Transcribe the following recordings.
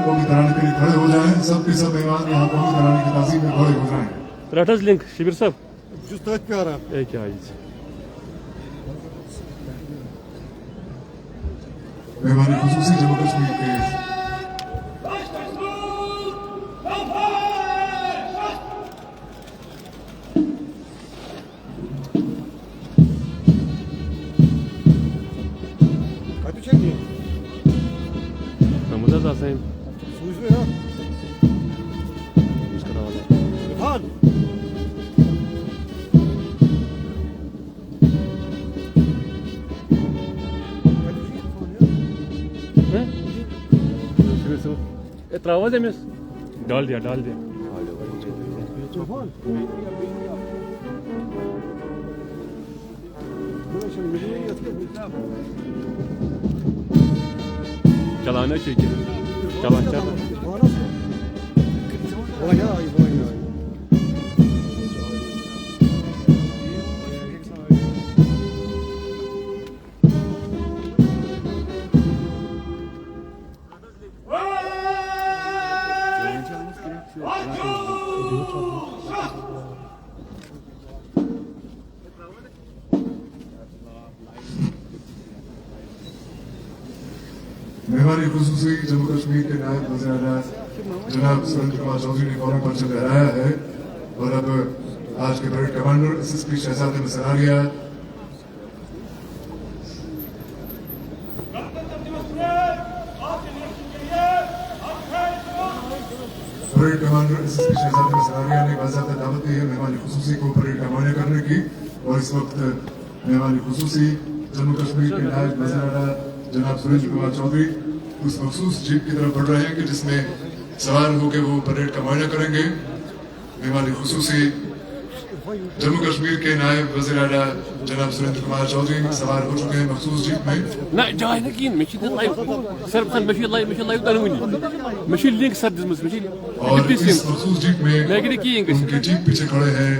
قومی ترانے کے لیے کھڑے ہو جائیں. سب کے سب ایوان یہاں قومی ترانے کی تعظیم میں کھڑے ہو جائیں. رٹس لنک شبیر صاحب تک پیارا کیا مہمان خصوصی جموں کشمیر کے محمود حسین تراوا أمس ڈال دیا چلانا چاہیے مہمان خصوصی جموں کشمیر کے نائب وزیر اعلیٰ جناب سریندر کمار چودھری نے فوراً پرچم لہرایا ہے اور اب آج کے parade commander S S P Shahzad Ahmed Sararia parade commander S S P Shahzad Ahmed Sararia نے باضابطہ دعوت دی ہے مہمان خصوصی کو پریڈ کا معائنہ کرنے کی. اور اس وقت مہمان خصوصی جموں کشمیر کے نائب وزیر اعلیٰ جناب سریندر کمار چودھری اس مخصوص جیپ کی طرف بڑھ رہے ہیں کہ جس میں سوار ہو کے وہ پریڈ کا معائنہ کریں گے. مہمان خصوصی جموں کشمیر کے نائب وزیر اعلیٰ جناب سریندر کمار چودھری سوار ہو چکے ہیں مخصوص جیپ میں. اور اس مخصوص جیپ میں ان کے جیپ پیچھے کھڑے ہیں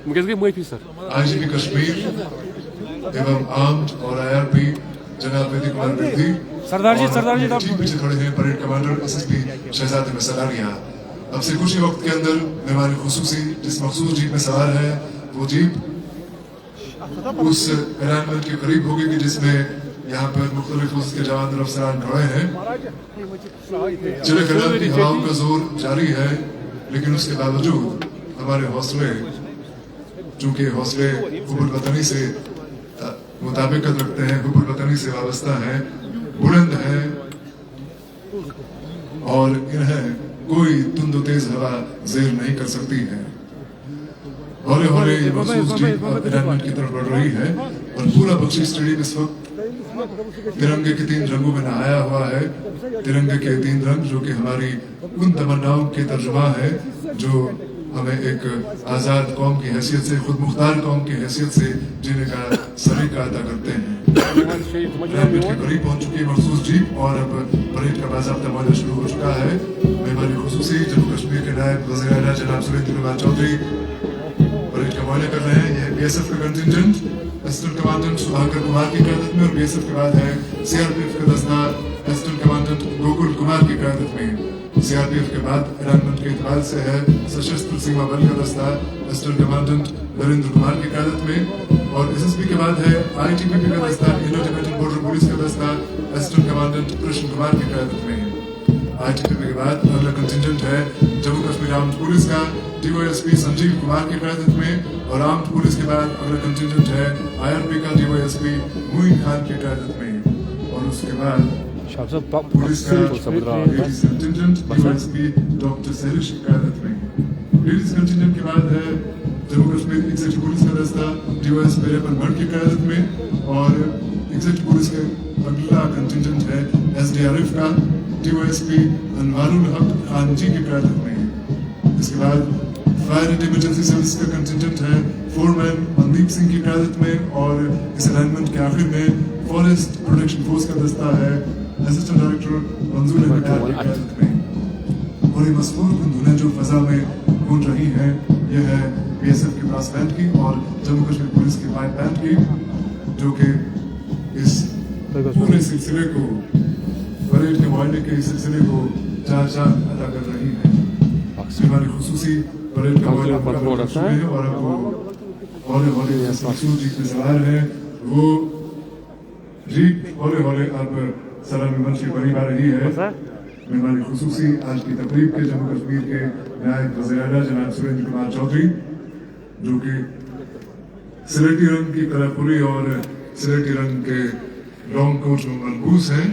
آئی جی پی کشمیر ایوم آرمڈ اور آئی آر پی جناب ویدی کمار بردی. سردار جی جیپ پیچھے کھڑے ہیں parade commander S S P Shahzad Ahmed Sararia. اب سے کچھ ہی وقت کے اندر مہمان خصوصی جس مخصوص جیپ میں سوار ہے وہ جیپ اس ارائنمنٹ کے قریب ہوگی کہ جس میں یہاں پر مختلف فوج کے جوان اور افسران کھڑے ہیں. چلے خلال کی ہواؤں کا زور جاری ہے لیکن اس کے باوجود ہمارے حوصلے چونکہ حوصلے حب الوطنی سے مطابقت رکھتے ہیں حب الوطنی سے وابستہ ہیں بلند ہیں اور انہیں کوئی تند و تیز ہوا زیر نہیں کر سکتی ہے. ہولے ہولے یہ مخصوص جیپ ارائنمنٹ کی طرف بڑھ رہی ہے اور پورا بخشی اسٹیڈیم اس وقت ترنگے کے 3 رنگوں میں نہایا ہوا ہے. ترنگے کے 3 رنگ جو کہ ہماری ان تمناؤں کے ترجمہ ہے جو ہمیں ایک آزاد قوم کی حیثیت سے خود مختار قوم کی حیثیت سے جینے کا سلیقہ ادا کرتے ہیں. ارائنمنٹ کے قریب پہنچ چکی مخصوص جیپ اور اب پریڈ کا باضابطہ معائنہ شروع ہو چکا ہے. مہمان خصوصی جموں کشمیر کے نائب وزیر اعلیٰ جناب سریندر کمار چودھری پریڈ کا معائنہ کر رہے ہیں. یہ بی ایس ایف کا کنٹینجنٹ اسسٹنٹ کمانڈنٹ سبھاکر کمار کی قیادت میں اور بی ایس ایف کے بعد ہے سی آر پی ایف کا دستہ اسسٹنٹ کمانڈنٹ گوکل کمار کی قیادت میں. سی آر پی ایف کے بعد ارائنمنٹ کے اعتبار سے ہے سشستر سیما بل کا دستہ اسسٹنٹ کمانڈنٹ نریندر کمار کی قیادت میں. اور ایس ایس پی کے بعد ہے آئی ٹی پی پی کا دستہ انڈو ٹبیٹن بارڈر پولیس کا دستہ اسسٹنٹ کمانڈنٹ کرشن کمار کی قیادت میں. آئی ٹی پی پی کے بعد اگلا کنٹینجنٹ ہے جموں کشمیر آرمڈ پولیس کا ڈی او ایس پی سنجیو کمار کی قیادت میں. اور آرمڈ پولیس کے بعد اگلا کنٹینجنٹ ہے آئی آر پی کا ڈی او ایس پی موین خان کی قیادت میں. اور اس کے بعد پولیس کا ladies contingent D O S P doctor Sehrish کی قیادت میں. لیڈیز کنٹینجنٹ کے بعد ہے جموں کشمیر ایگزیکٹو پولیس کا دستہ D O S P Ripan Bhat کی قیادت میں. اور ایگزیکٹو پولیس کے اگلا کنٹینجنٹ ہے ایس ڈی آر ایف کا ڈی او ایس پی انوار الحق خان جی کی قیادت میں. اس کے بعد فائر اینڈ ایمرجنسی سروس کا کنٹینجنٹ ہے فور مین مندیپ سنگھ کی قیادت میں. اور اس الائنمنٹ کے آخر میں فارسٹ پروٹیکشن فورس کا دستہ ہے اسسٹنٹ ڈائریکٹر منظور احمد ڈار کی قیادت میں. اور یہ مسحور دھنیں جو فضا میں گونج رہی ہیں یہ ہے بی ایس ایف کی براس بینڈ کی اور جموں کشمیر پولیس کی پائپ بینڈ کی جو کہ اس پورے سلسلے کو پریڈ کے معائنے کے سلسلے کو चाचा अदा कर रही है। हमारी खुसूसी परेड का काउंसिल पर थोड़ा सा है। और आपको हौले हौले मकसूद जीप में सवार है, वो जीप हौले हौले अब सलामी मंच की बनी आ रही है। मेहमान खुसूसी आज की तकरीब के जम्मू कश्मीर के नायब वज़ीर-ए-आला जनाब सुरेंद्र कुमार चौधरी, जो कि सिलेटी रंग की कलापुरी और सिलेटी रंग के लॉन्ग कोट में मलबूस हैं।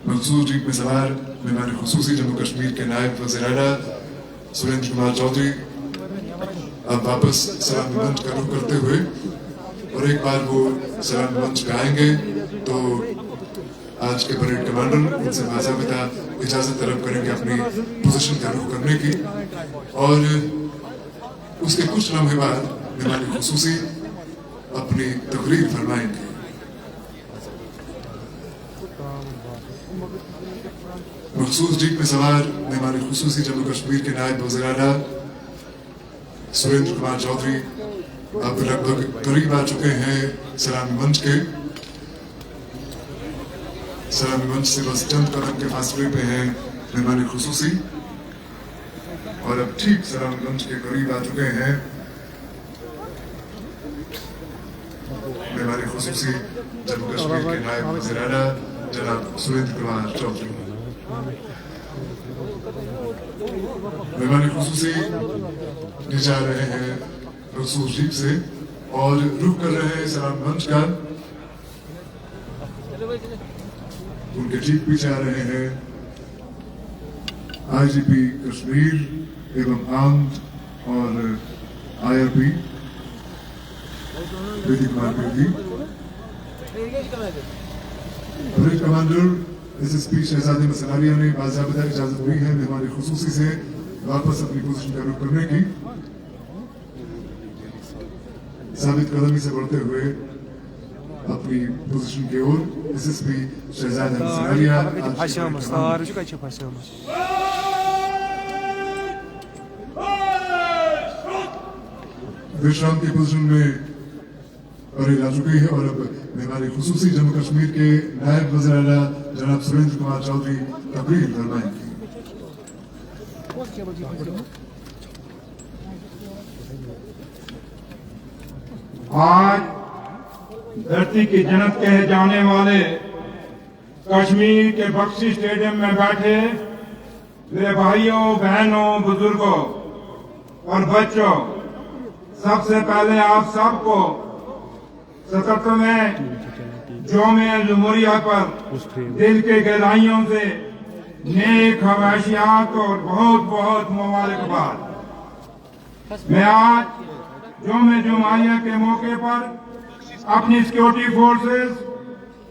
मखसूस जीप में सवार मेहमान खुसूसी जम्मू कश्मीर के नायब वज़ीर-ए-आला सुरेंद्र कुमार चौधरी अब वापस सलामी मंच का रुख करते हुए, और एक बार वो सलामी मंच पे आएंगे तो आज के परेड कमांडर उनसे बाज़ाबिता इजाज़त तलब करेंगे अपनी पोजीशन का रुख करने की, और उसके कुछ लम्हे बाद मेहमान खुसूसी अपनी तकरीर फरमाएंगे। मखसूस जीप में सवार मेहमान खुसूसी जम्मू कश्मीर के नायब वज़ीर-ए-आला सुरेंद्र कुमार चौधरी अब लगभग करीब आ चुके हैं सलामी मंच के। सलामी मंच से बस चंद कदम के फासले पे हैं मेहमान खुसूसी, और अब ठीक सलामी मंच के करीब आ चुके हैं मेहमान खुसूसी जम्मू कश्मीर के नायब वज़ीर-ए-आला जनाब सुरेंद्र कुमार चौधरी। मेहमान खुसूसी नीचे आ रहे हैं मखसूस जीप से और रुख कर रहे हैं सलामी मंच का। उनके ठीक पीछे आ रहे हैं आईजीपी कश्मीर एवं आर्म्ड और IRP Bedi Kumar Bedi. Parade commander SSP शहजादे मसनारिया ने बाज़ाबिता इजाजत दी है मेहमान खुसूसी से वापस अपनी पोजीशन का रुख करने की। साबित कदमी से बढ़ते हुए अपनी पोजीशन की ओर एसएसपी शहजादे मसनारिया विश्राम की पोजीशन में परेड आ चुकी है, और अब मेहमान खुसूसी जम्मू कश्मीर के नायब वज़ीर-ए-आला जनाब सुरेंद्र कुमार चौधरी तकरीर फरमाएंगे। आज धरती की जन्नत कहे जाने वाले कश्मीर के बख्शी स्टेडियम में बैठे मेरे भाइयों, बहनों, बुजुर्गों और बच्चों, सबसे पहले आप सबको 77वें यौम-ए जमहूरिया पर दिल के गहराइयों से नेक खवाहिशात और बहुत बहुत मुबारकबाद। मैं आज यौम-ए जमहूरिया के मौके पर अपनी सिक्योरिटी फोर्सेस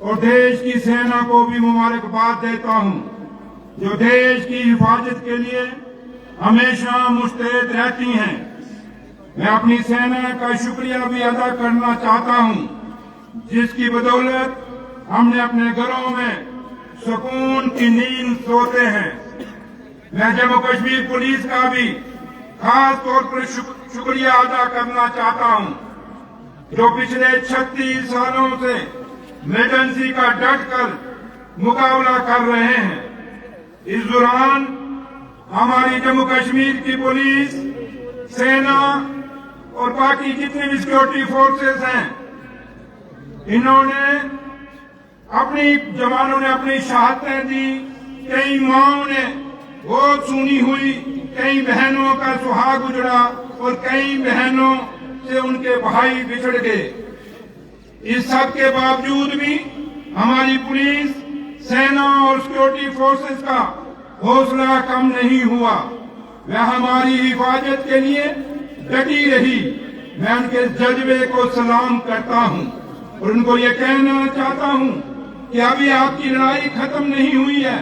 और देश की सेना को भी मुबारकबाद देता हूं, जो देश की हिफाजत के लिए हमेशा मुस्तैद रहती हैं। मैं अपनी सेना का शुक्रिया भी अदा करना चाहता हूं, जिसकी बदौलत हमने अपने घरों में सुकून की नींद सोते हैं। मैं जम्मू कश्मीर पुलिस का भी खास तौर पर शुक्रिया अदा करना चाहता हूं, जो पिछले 36 सालों से मिलिटेंसी का डट कर मुकाबला कर रहे हैं। इस दौरान हमारी जम्मू कश्मीर की पुलिस, सेना और बाकी जितनी भी सिक्योरिटी फोर्सेस हैं, इन्होंने अपनी जवानों ने अपनी शहादतें दी। कई माओं ने बहुत सुनी हुई, कई बहनों का सुहाग उजड़ा और कई बहनों से उनके भाई बिछड़ गए। इस सब के बावजूद भी हमारी पुलिस, सेना और सिक्योरिटी फोर्सेस का हौसला कम नहीं हुआ। वह हमारी हिफाजत के लिए डटी रही। मैं उनके जज्बे को सलाम करता हूं और उनको ये कहना चाहता हूं कि अभी आपकी लड़ाई खत्म नहीं हुई है,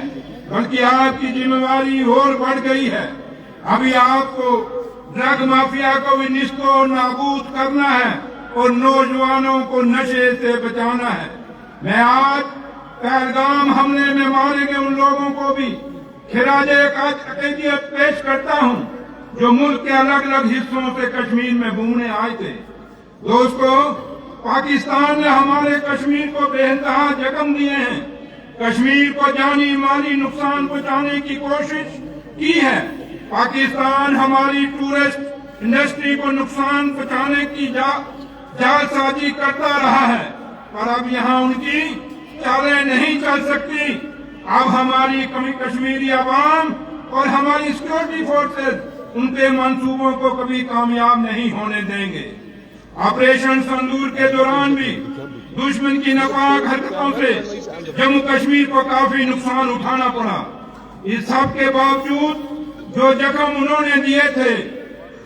बल्कि आपकी जिम्मेवारी और बढ़ गई है। अभी आपको ड्रग माफिया को भी निस्तो नाबूद करना है और नौजवानों को नशे से बचाना है। मैं आज पहलगाम हमले में मारे गए उन लोगों को भी खिराजे अकीदत पेश करता हूं, जो मुल्क के अलग अलग हिस्सों से कश्मीर में घूमने आए थे। दोस्तों, पाकिस्तान ने हमारे कश्मीर को बेइंतहा जख्म दिए हैं। कश्मीर को जानी माली नुकसान पहुंचाने की कोशिश की है। पाकिस्तान हमारी टूरिस्ट इंडस्ट्री को नुकसान पहुंचाने की जालसाजी करता रहा है, पर अब यहाँ उनकी चालें नहीं चल सकती। अब हमारी कश्मीरी आवाम और हमारी सिक्योरिटी फोर्सेस उनके मंसूबों को कभी कामयाब नहीं होने देंगे। ऑपरेशन संदूर के दौरान भी दुश्मन की नापाक हरकतों से जम्मू कश्मीर को काफी नुकसान उठाना पड़ा। इस सब के बावजूद जो जख्म उन्होंने दिए थे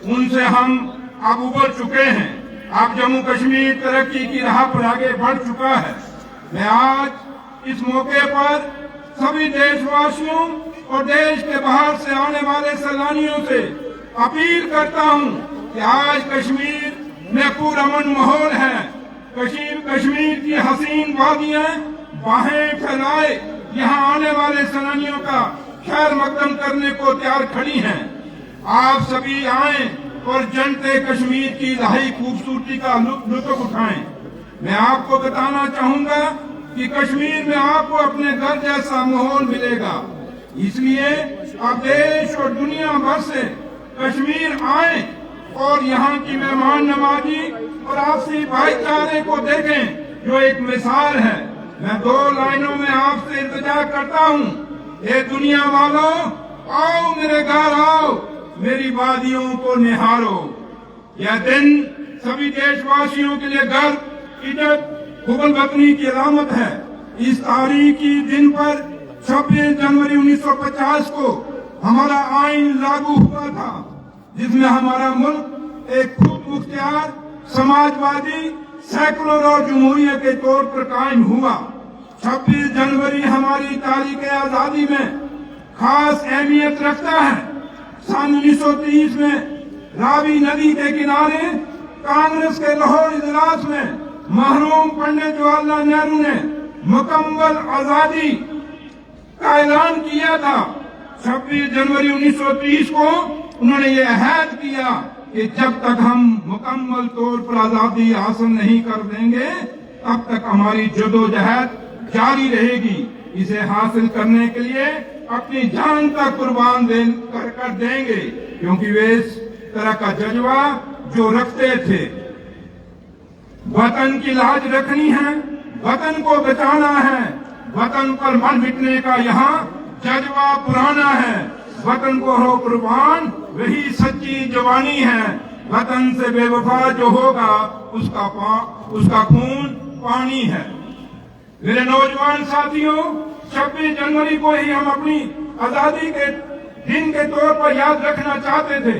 उनसे हम अब उबर चुके हैं। अब जम्मू कश्मीर तरक्की की राह पर आगे बढ़ चुका है। मैं आज इस मौके पर सभी देशवासियों और देश के बाहर से आने वाले सैलानियों से अपील करता हूं कि आज कश्मीर में पुरअमन माहौल है। कश्मीर की हसीन वादियां बाहें फैलाए यहाँ आने वाले सैलानियों का खैर मकदम करने को तैयार खड़ी हैं। आप सभी आएं और जनते कश्मीर की इलाही खूबसूरती का लुत्फ उठाएं। मैं आपको बताना चाहूंगा कि कश्मीर में आपको अपने घर जैसा माहौल मिलेगा। इसलिए आप देश और दुनिया भर से कश्मीर आए और यहाँ की मेहमान नवाजी और आपसी भाईचारे को देखें, जो एक मिसाल है। मैं 2 लाइनों में आपसे इल्तिजा करता हूँ, ये दुनिया वालों आओ मेरे घर आओ, मेरी वादियों को निहारो। यह दिन सभी देशवासियों के लिए गर्व, इज्जत, हुब्बुल वतनी की अलामत है। इस तारीखी दिन पर 26 जनवरी 1950 को हमारा आइन लागू हुआ था, जिसमें हमारा मुल्क एक खुद मुख्तियार समाजवादी सेकुलर और जमहूरिया के तौर पर कायम हुआ। 26 जनवरी हमारी तारीख आजादी में खास अहमियत रखता है। सन 1930 में रावी नदी के किनारे कांग्रेस के लाहौर इजलास में मरहूम पंडित जवाहरलाल नेहरू ने मुकम्मल आजादी का ऐलान किया था। 26 जनवरी 1930 को उन्होंने ये अहद किया कि जब तक हम मुकम्मल तौर पर आजादी हासिल नहीं कर देंगे तब तक हमारी जदोजहद जारी रहेगी। इसे हासिल करने के लिए अपनी जान तक कुर्बान कर देंगे, क्योंकि वे इस तरह का जज्बा जो रखते थे। वतन की लाज रखनी है, वतन को बचाना है, वतन पर मर मिटने का यहाँ जज्बा पुराना है। वतन को हो कुर्बान वही सच्ची जवानी है। वतन से बेवफा जो होगा उसका खून पानी है। मेरे नौजवान साथियों, 26 जनवरी को ही हम अपनी आजादी के दिन के तौर पर याद रखना चाहते थे।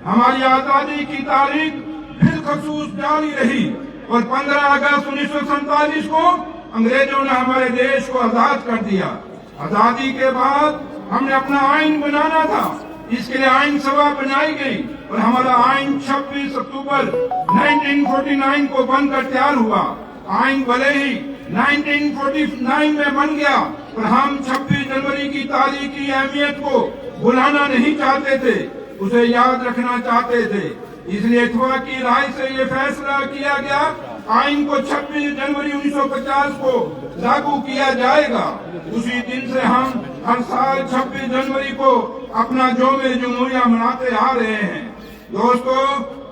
हमारी आजादी की तारीख बिलखसूस जारी रही और 15 अगस्त 1947 को अंग्रेजों ने हमारे देश को आजाद कर दिया। आजादी के बाद हमने अपना आइन बनाना था, इसके लिए आइन सभा बनाई गई और हमारा आइन 26 अक्टूबर 1949 को बनकर तैयार हुआ। आइन भले ही 1949 में बन गया, पर हम 26 जनवरी की तारीख की अहमियत को भुलाना नहीं चाहते थे, उसे याद रखना चाहते थे। इसलिए इत्तेफाक की राय से ये फैसला किया गया, आइन को 26 जनवरी 1950 को लागू किया जाएगा। उसी दिन से हम हर साल 26 जनवरी को अपना जोमे जमहूरिया मनाते आ रहे हैं। दोस्तों,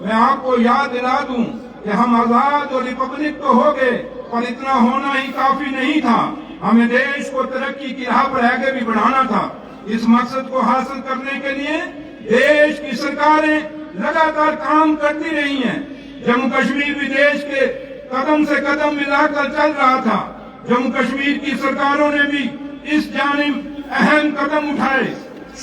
मैं आपको याद दिला दूं कि हम आजाद और रिपब्लिक तो हो गए, पर इतना होना ही काफी नहीं था। हमें देश को तरक्की की राह पर आगे भी बढ़ाना था। इस मकसद को हासिल करने के लिए देश की सरकारें लगातार काम करती रही हैं। जम्मू कश्मीर भी देश के कदम से कदम मिलाकर चल रहा था। जम्मू कश्मीर की सरकारों ने भी इस जानिब अहम कदम उठाए।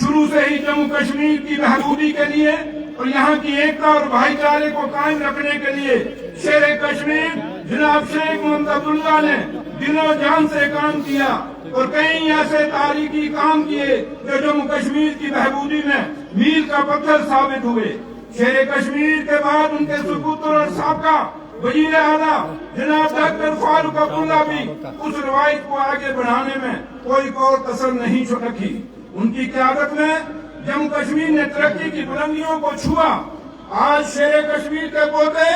शुरू से ही जम्मू कश्मीर की बहबूदी के लिए और यहाँ की एकता और भाईचारे को कायम रखने के लिए शेर कश्मीर जनाब शेख मोहम्मद अब्दुल्ला ने दिलों जान से काम किया और कई ऐसे तारीखी काम किए जो जम्मू कश्मीर की बहबूदी में मील का पत्थर साबित हुए। शेर कश्मीर के बाद उनके सुपुत्र और साबका वजीर आला जनाब डॉक्टर फारूक अब्दुल्ला भी उस रवायत को आगे बढ़ाने में कोई और कसर नहीं रखी। उनकी क़यादत में जम्मू कश्मीर ने तरक्की की बुलंदियों को छुआ। आज शेर कश्मीर के पोते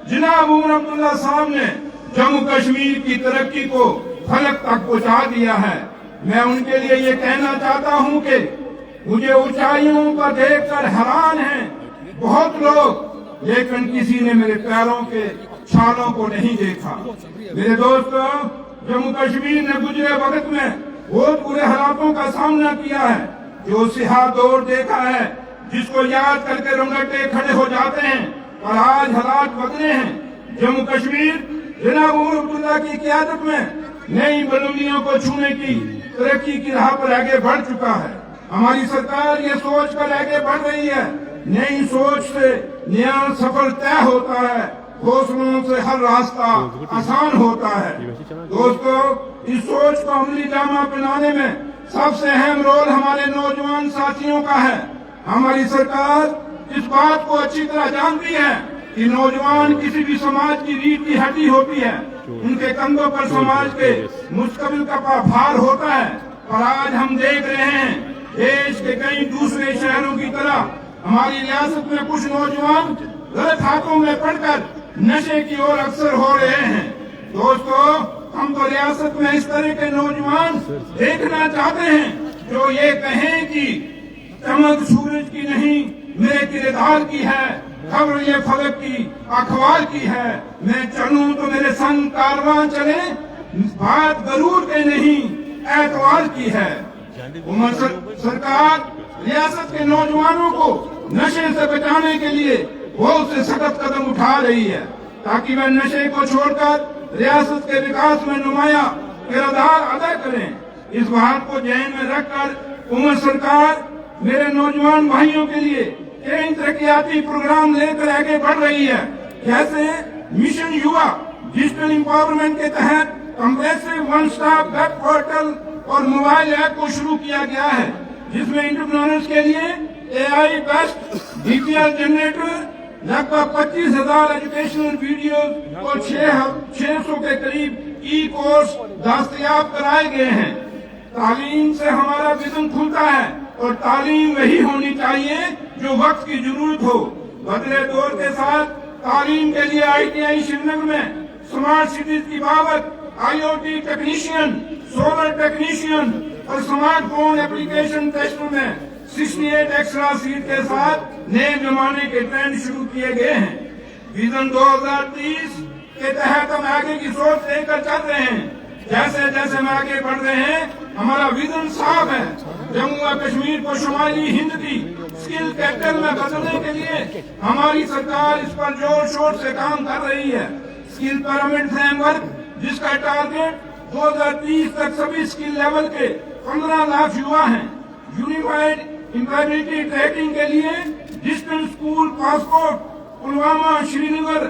जनाब उमर अब्दुल्ला साहब ने जम्मू कश्मीर की तरक्की को फलक तक पहुंचा दिया है। मैं उनके लिए ये कहना चाहता हूं कि मुझे ऊंचाइयों पर देखकर हैरान हैं बहुत लोग, लेकिन किसी ने मेरे पैरों के छालों को नहीं देखा। मेरे दोस्तों, जम्मू कश्मीर ने गुजरे वक्त में बहुत बुरे हालातों का सामना किया है। जो सिहा दौर देखा है, जिसको याद करके रोंगटे खड़े हो जाते हैं, और आज हालात बदले हैं। जम्मू कश्मीर जनाब उमर अब्दुल्ला की क़यादत में नई बुलंदियों को छूने की तरक्की की राह पर आगे बढ़ चुका है। हमारी सरकार ये सोच कर आगे बढ़ रही है, नई सोच से नया सफर तय होता है, हौसलों से हर रास्ता आसान होता है। दोस्तों, इस सोच को अमली जामा पहनाने में सबसे अहम रोल हमारे नौजवान साथियों का है। हमारी सरकार इस बात को अच्छी तरह जानती है कि नौजवान किसी भी समाज की रीढ़ की हड्डी होती है। उनके कंधों पर समाज के मुस्तकबिल का भार होता है। और आज हम देख रहे हैं देश के कई दूसरे शहरों की तरह हमारी रियासत में कुछ नौजवान गलत हाथों में पड़कर नशे की ओर अक्सर हो रहे हैं। दोस्तों, हम तो रियासत में इस तरह के नौजवान देखना चाहते हैं जो ये कहें कि चमक सूरज की नहीं मेरे किरदार की है, खबर ये फलक की अखबार की है, मैं चलूं तो मेरे संग कारवां चले, बात गरूर के नहीं एतवार की है। उमर सरकार रियासत के नौजवानों को नशे से बचाने के लिए बहुत से सख्त कदम उठा रही है, ताकि वह नशे को छोड़कर रियासत के विकास में नुमाया किरदार अदा करें। इस बात को ध्यान में रखकर उमर सरकार मेरे नौजवान भाइयों के लिए कई तरक्याती प्रोग्राम लेकर आगे बढ़ रही है। जैसे मिशन युवा डिजिटल एम्पावरमेंट के तहत compressive one stop web portal और मोबाइल ऐप को शुरू किया गया है, जिसमें एंटरप्रेन्योर्स के लिए AI बेस्ड डीपीआर जनरेटर, लगभग 25,000 एजुकेशनल वीडियो और 600 के करीब ई कोर्स दस्तयाब कराए गए हैं। तालीम से हमारा विजन खुलता है, और तालीम वही होनी चाहिए जो वक्त की जरूरत हो। बदले दौर के साथ तालीम के लिए ITI श्रीनगर में स्मार्ट सिटीज की बाबत IoT टेक्नीशियन, सोलर टेक्नीशियन और स्मार्टफोन एप्लीकेशन टेस्टर में 68 एक्स्ट्रा सीट के साथ नए जमाने के ट्रेंड शुरू किए गए हैं। विजन 2030 के तहत हम आगे की सोच लेकर चल रहे हैं। जैसे जैसे हम आगे बढ़ रहे हैं, हमारा विजन साफ है। जम्मू और कश्मीर को शुमाली हिंद की स्किल कैपिटल में बदलने के लिए हमारी सरकार इस पर जोर शोर से काम कर रही है। स्किल पिरामिड फ्रेमवर्क, जिसका टारगेट 2030 तक सभी स्किल लेवल के 15 लाख युवा हैं। यूनिफाइड एम्प्लॉयबिलिटी ट्रैकिंग के लिए distance school passport, Pulwama, Srinagar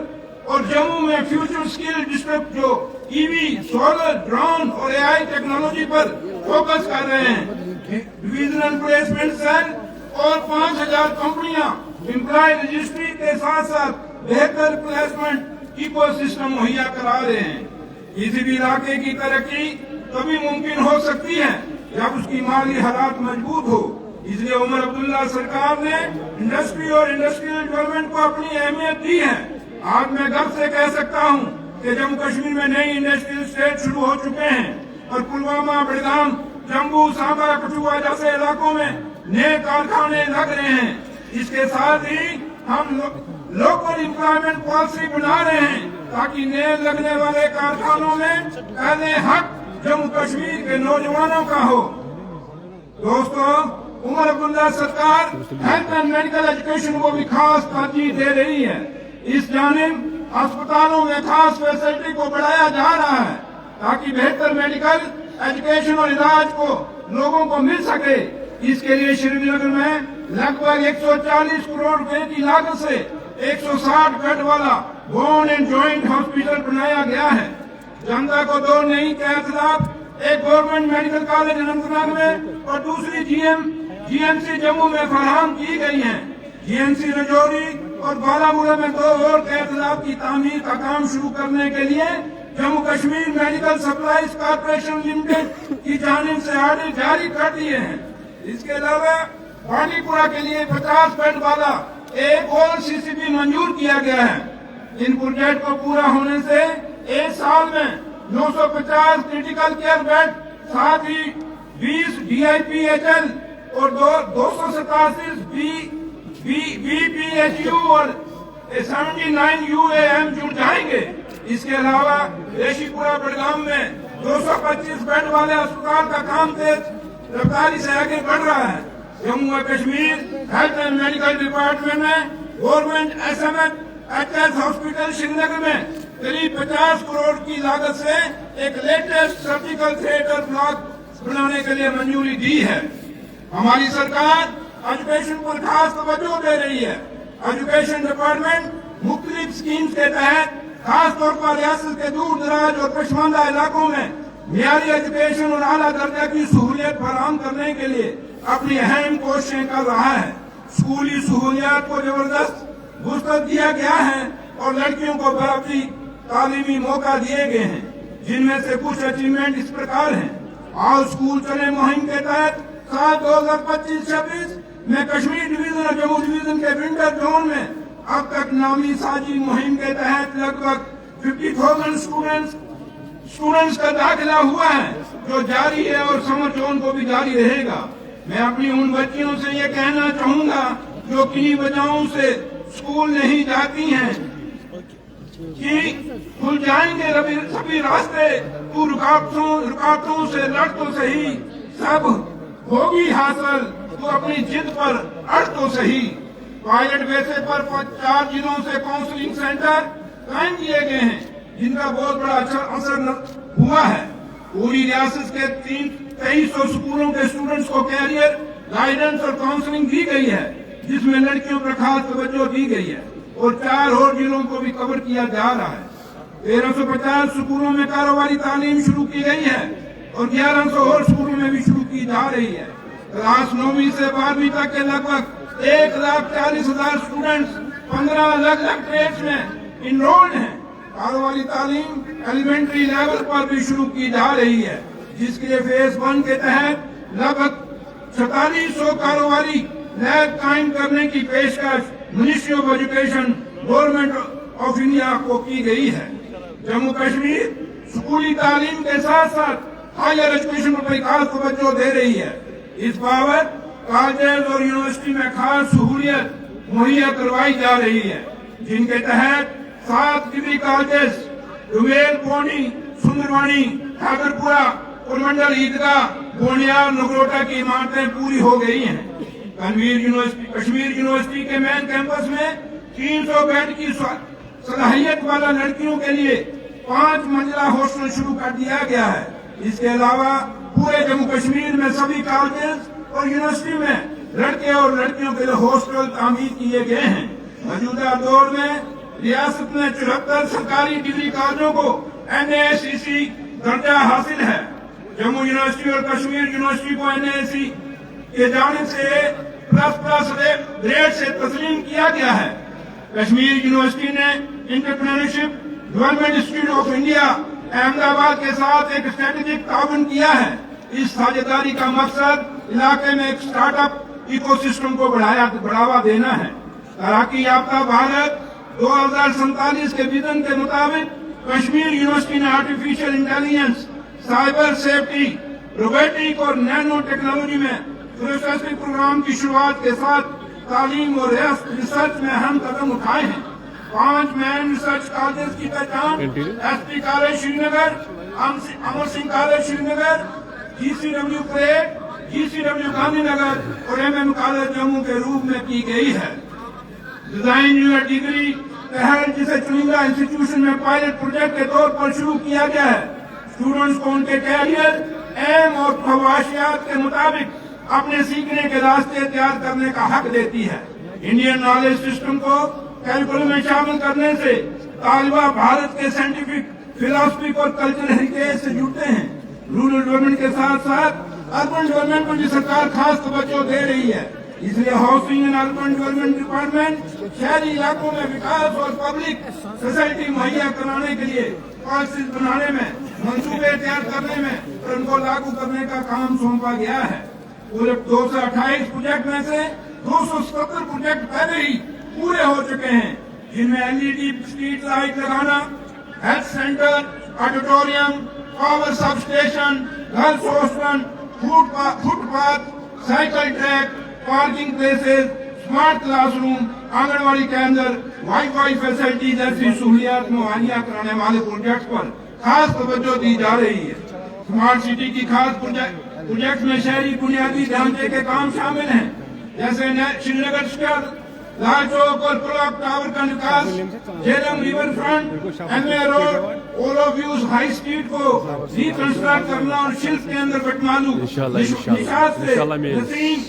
और जम्मू में फ्यूचर स्किल डिस्ट्रिक्ट जो EV, सोलर, ड्रोन और AI टेक्नोलॉजी पर फोकस कर रहे हैं। डिविजनल प्लेसमेंट सेल और 5,000 कंपनियां एम्प्लॉय रजिस्ट्री के साथ साथ बेहतर प्लेसमेंट इकोसिस्टम मुहैया करा रहे हैं। किसी भी इलाके की तरक्की तभी मुमकिन हो सकती है जब उसकी माली हालात मजबूत हो। इसलिए उमर अब्दुल्ला सरकार ने इंडस्ट्री और इंडस्ट्रियल डेवलपमेंट को अपनी अहमियत दी है। आज मैं गर्व से कह सकता हूं कि जम्मू कश्मीर में नई इंडस्ट्रियल स्टेट शुरू हो चुके हैं और पुलवामा, बड़गाम, जम्मू, सांबा, कठुआ जैसे इलाकों में नए कारखाने लग रहे हैं। इसके साथ ही हम लोकल एम्प्लॉयमेंट पॉलिसी बना रहे हैं ताकि नए लगने वाले कारखानों में पहले हक जम्मू कश्मीर के नौजवानों का हो। दोस्तों, उमर अब्दुल्ला सरकार हेल्थ एंड मेडिकल एजुकेशन को भी खास तरजीह दे रही है। इस जानिब अस्पतालों में खास फैसिलिटी को बढ़ाया जा रहा है ताकि बेहतर मेडिकल एजुकेशन और इलाज को लोगों को मिल सके। इसके लिए श्रीनगर में लगभग 140 करोड़ रुपए की लागत से 160 बेड वाला बोन एंड जॉइंट हॉस्पिटल बनाया गया है। जनता को दो नई तहसीलात, एक गवर्नमेंट मेडिकल कॉलेज अनंतनाग में और दूसरी GMC जम्मू में फराहम की गई है। GMC रजौरी और बारामूला में 2 और तहसीलात की तामीर का काम शुरू करने के लिए Jammu Kashmir medical supplies corporation limited की जानिब से आर्डर जारी कर दिए हैं। इसके अलावा बांडीपुरा के लिए 50 बेड वाला एक और CCP मंजूर किया गया है। इन प्रोजेक्ट को पूरा होने से एक साल में 950 क्रिटिकल केयर बेड, साथ ही 20 DIPHL और 287 BPHU और 79 UAM जुड़ जाएंगे। इसके अलावा रेशीपुरा बड़गाम में 225 बेड वाले अस्पताल का काम तेज रफ्तारी से आगे बढ़ रहा है। जम्मू और Kashmir health and medical department में गवर्नमेंट SMHS हॉस्पिटल श्रीनगर में करीब 50 करोड़ की लागत से एक लेटेस्ट सर्जिकल थिएटर ब्लॉक बनाने के लिए मंजूरी दी है। हमारी सरकार एजुकेशन पर खास तवज्जो दे रही है। एजुकेशन डिपार्टमेंट मुख्तलिफ स्कीम्स के तहत खास तौर पर रियासत के दूर दराज और पसमानदा इलाकों में मियारी एजुकेशन और आला दर्जा की सहूलियत फराहम करने के लिए अपनी अहम कोशिशें कर रहा है। स्कूली सहूलियात को जबरदस्त वुसअत दिया गया है और लड़कियों को बराबरी तालीमी मौका दिए गए हैं, जिनमें से कुछ अचीवमेंट इस प्रकार हैं। आओ स्कूल चले मुहिम के तहत 2025-26 में कश्मीर डिवीजन और जम्मू डिवीजन के विंटर जोन में अब तक नामी साजी मुहिम के तहत लगभग 50,000 स्टूडेंट्स का दाखिला हुआ है, जो जारी है और समर जोन को भी जारी रहेगा। मैं अपनी उन बच्चियों से ये कहना चाहूंगा जो किन्हीं वजहों से स्कूल नहीं जाती हैं कि खुल जाएंगे सभी रास्ते, तू रुकावटों से लड़ तो सही, सब होगी हासिल, तू अपनी जिद पर अड़ तो सही। पायलट बेसिस पर 4 जिलों से काउंसलिंग सेंटर कायम किए गए हैं, जिनका बहुत बड़ा असर हुआ है। पूरी रियासत के 2300 स्कूलों के स्टूडेंट्स को कैरियर गाइडेंस और काउंसलिंग दी गई है, जिसमें लड़कियों पर खास तवज्जो दी गई है और 4 और जिलों को भी कवर किया जा रहा है। 1350 स्कूलों में कारोबारी तालीम शुरू की गई है और 1100 और स्कूलों में भी शुरू की जा रही है। क्लास 9वीं से 12वीं तक के लगभग 1,40,000 स्टूडेंट्स 15 अलग-अलग ट्रेड्स में इनरोल्ड हैं। कारोबारी तालीम एलिमेंट्री लेवल पर भी शुरू की जा रही है, जिसके लिए फेज 1 के तहत लगभग 4400 कारोबारी लैब कायम करने की पेशकश ministry of education government of India को की गई है। जम्मू कश्मीर स्कूली तालीम के साथ साथ हायर एजुकेशन पर खास तवज्जो दे रही है। इस बाबत कॉलेज और यूनिवर्सिटी में खास सहूलियत मुहैया करवाई जा रही है, जिनके तहत 7 डिग्री कॉलेज रुवेल, पौनी, सुंदरवानी, हैदरपुरा, पुरमंडल, ईदगाह, गोनियार, नगरोटा की इमारतें पूरी हो गई हैं। कश्मीर यूनिवर्सिटी के मेन कैंपस में 300 बेड की सलाहियत वाला लड़कियों के लिए 5 मंजिला हॉस्टल शुरू कर दिया गया है। इसके अलावा पूरे जम्मू कश्मीर में सभी कॉलेज और यूनिवर्सिटी में लड़के और लड़कियों के लिए हॉस्टल तामीर किए गए हैं। मौजूदा दौर में रियासत में 74 सरकारी डिग्री कॉलेजों को NAACC दर्जा हासिल है। जम्मू यूनिवर्सिटी और कश्मीर यूनिवर्सिटी को NAACC के जाने से प्लस ग्रेड से तस्लीम किया गया है। कश्मीर यूनिवर्सिटी ने entrepreneurship development institute of India Ahmedabad के साथ एक स्ट्रेटेजिक ताउन किया है। इस साझेदारी का मकसद इलाके में एक स्टार्टअप इकोसिस्टम को बढ़ावा देना है। तरक्की याफ्ता भारत 2047 के विजन के मुताबिक कश्मीर यूनिवर्सिटी ने artificial intelligence, cyber safety, robotic और नैनो टेक्नोलॉजी में रिसर्च प्रोग्राम की शुरुआत के साथ तालीम और रिसर्च में अहम कदम उठाए हैं। 5 मैन रिसर्च कॉलेज की पहचान SP college Srinagar, Amar Singh college Srinagar, GCW parade, GCW Gandhinagar और MM कॉलेज जम्मू के रूप में की गई है। डिजाइन यूनिट डिग्री पहल, जिसे चुनिंदा इंस्टीट्यूशन में पायलट प्रोजेक्ट के तौर पर शुरू किया गया है, स्टूडेंट्स को उनके कैरियर, एम और ख्वाहिशात के मुताबिक अपने सीखने के रास्ते तैयार करने का हक देती है। इंडियन नॉलेज सिस्टम को कैरिकुलम में शामिल करने से तालिबा भारत के साइंटिफिक, फिलोसफिक और कल्चरल हेरिटेज से जुड़ते हैं। रूरल डेवलपमेंट के साथ साथ अर्बन डेवलपमेंट पर भी सरकार खास तवज्जो दे रही है। इसलिए housing and urban development department शहरी इलाकों में विकास और पब्लिक फैसिलिटी मुहैया कराने के लिए पॉलिसीज बनाने में, मंसूबे तैयार करने में और उनको लागू करने का काम सौंपा गया है। पूरे 228 प्रोजेक्ट में से 270 प्रोजेक्ट पहले ही पूरे हो चुके हैं, जिनमें LED स्ट्रीट लाइट लगाना, health centre, auditorium, power sub station, girls hostel, footpath, cycle track, parking places, smart classroom, anganwadi के अंदर वाईफाई फैसिलिटी जैसी सहूलियात मुहैया कराने वाले प्रोजेक्ट पर खास तवज्जो दी जा रही है। स्मार्ट सिटी की खास प्रोजेक्ट में शहरी बुनियादी ढांचे के काम शामिल हैं, जैसे श्रीनगर स्क्वायर, लाल चौक और क्लॉक टावर का विकास, Jhelum river front, MA road, ओलो व्यूज हाई स्ट्रीट को रिकंस्ट्रक्ट करना और शिल्प के अंदर बटमालू निशात से नसीम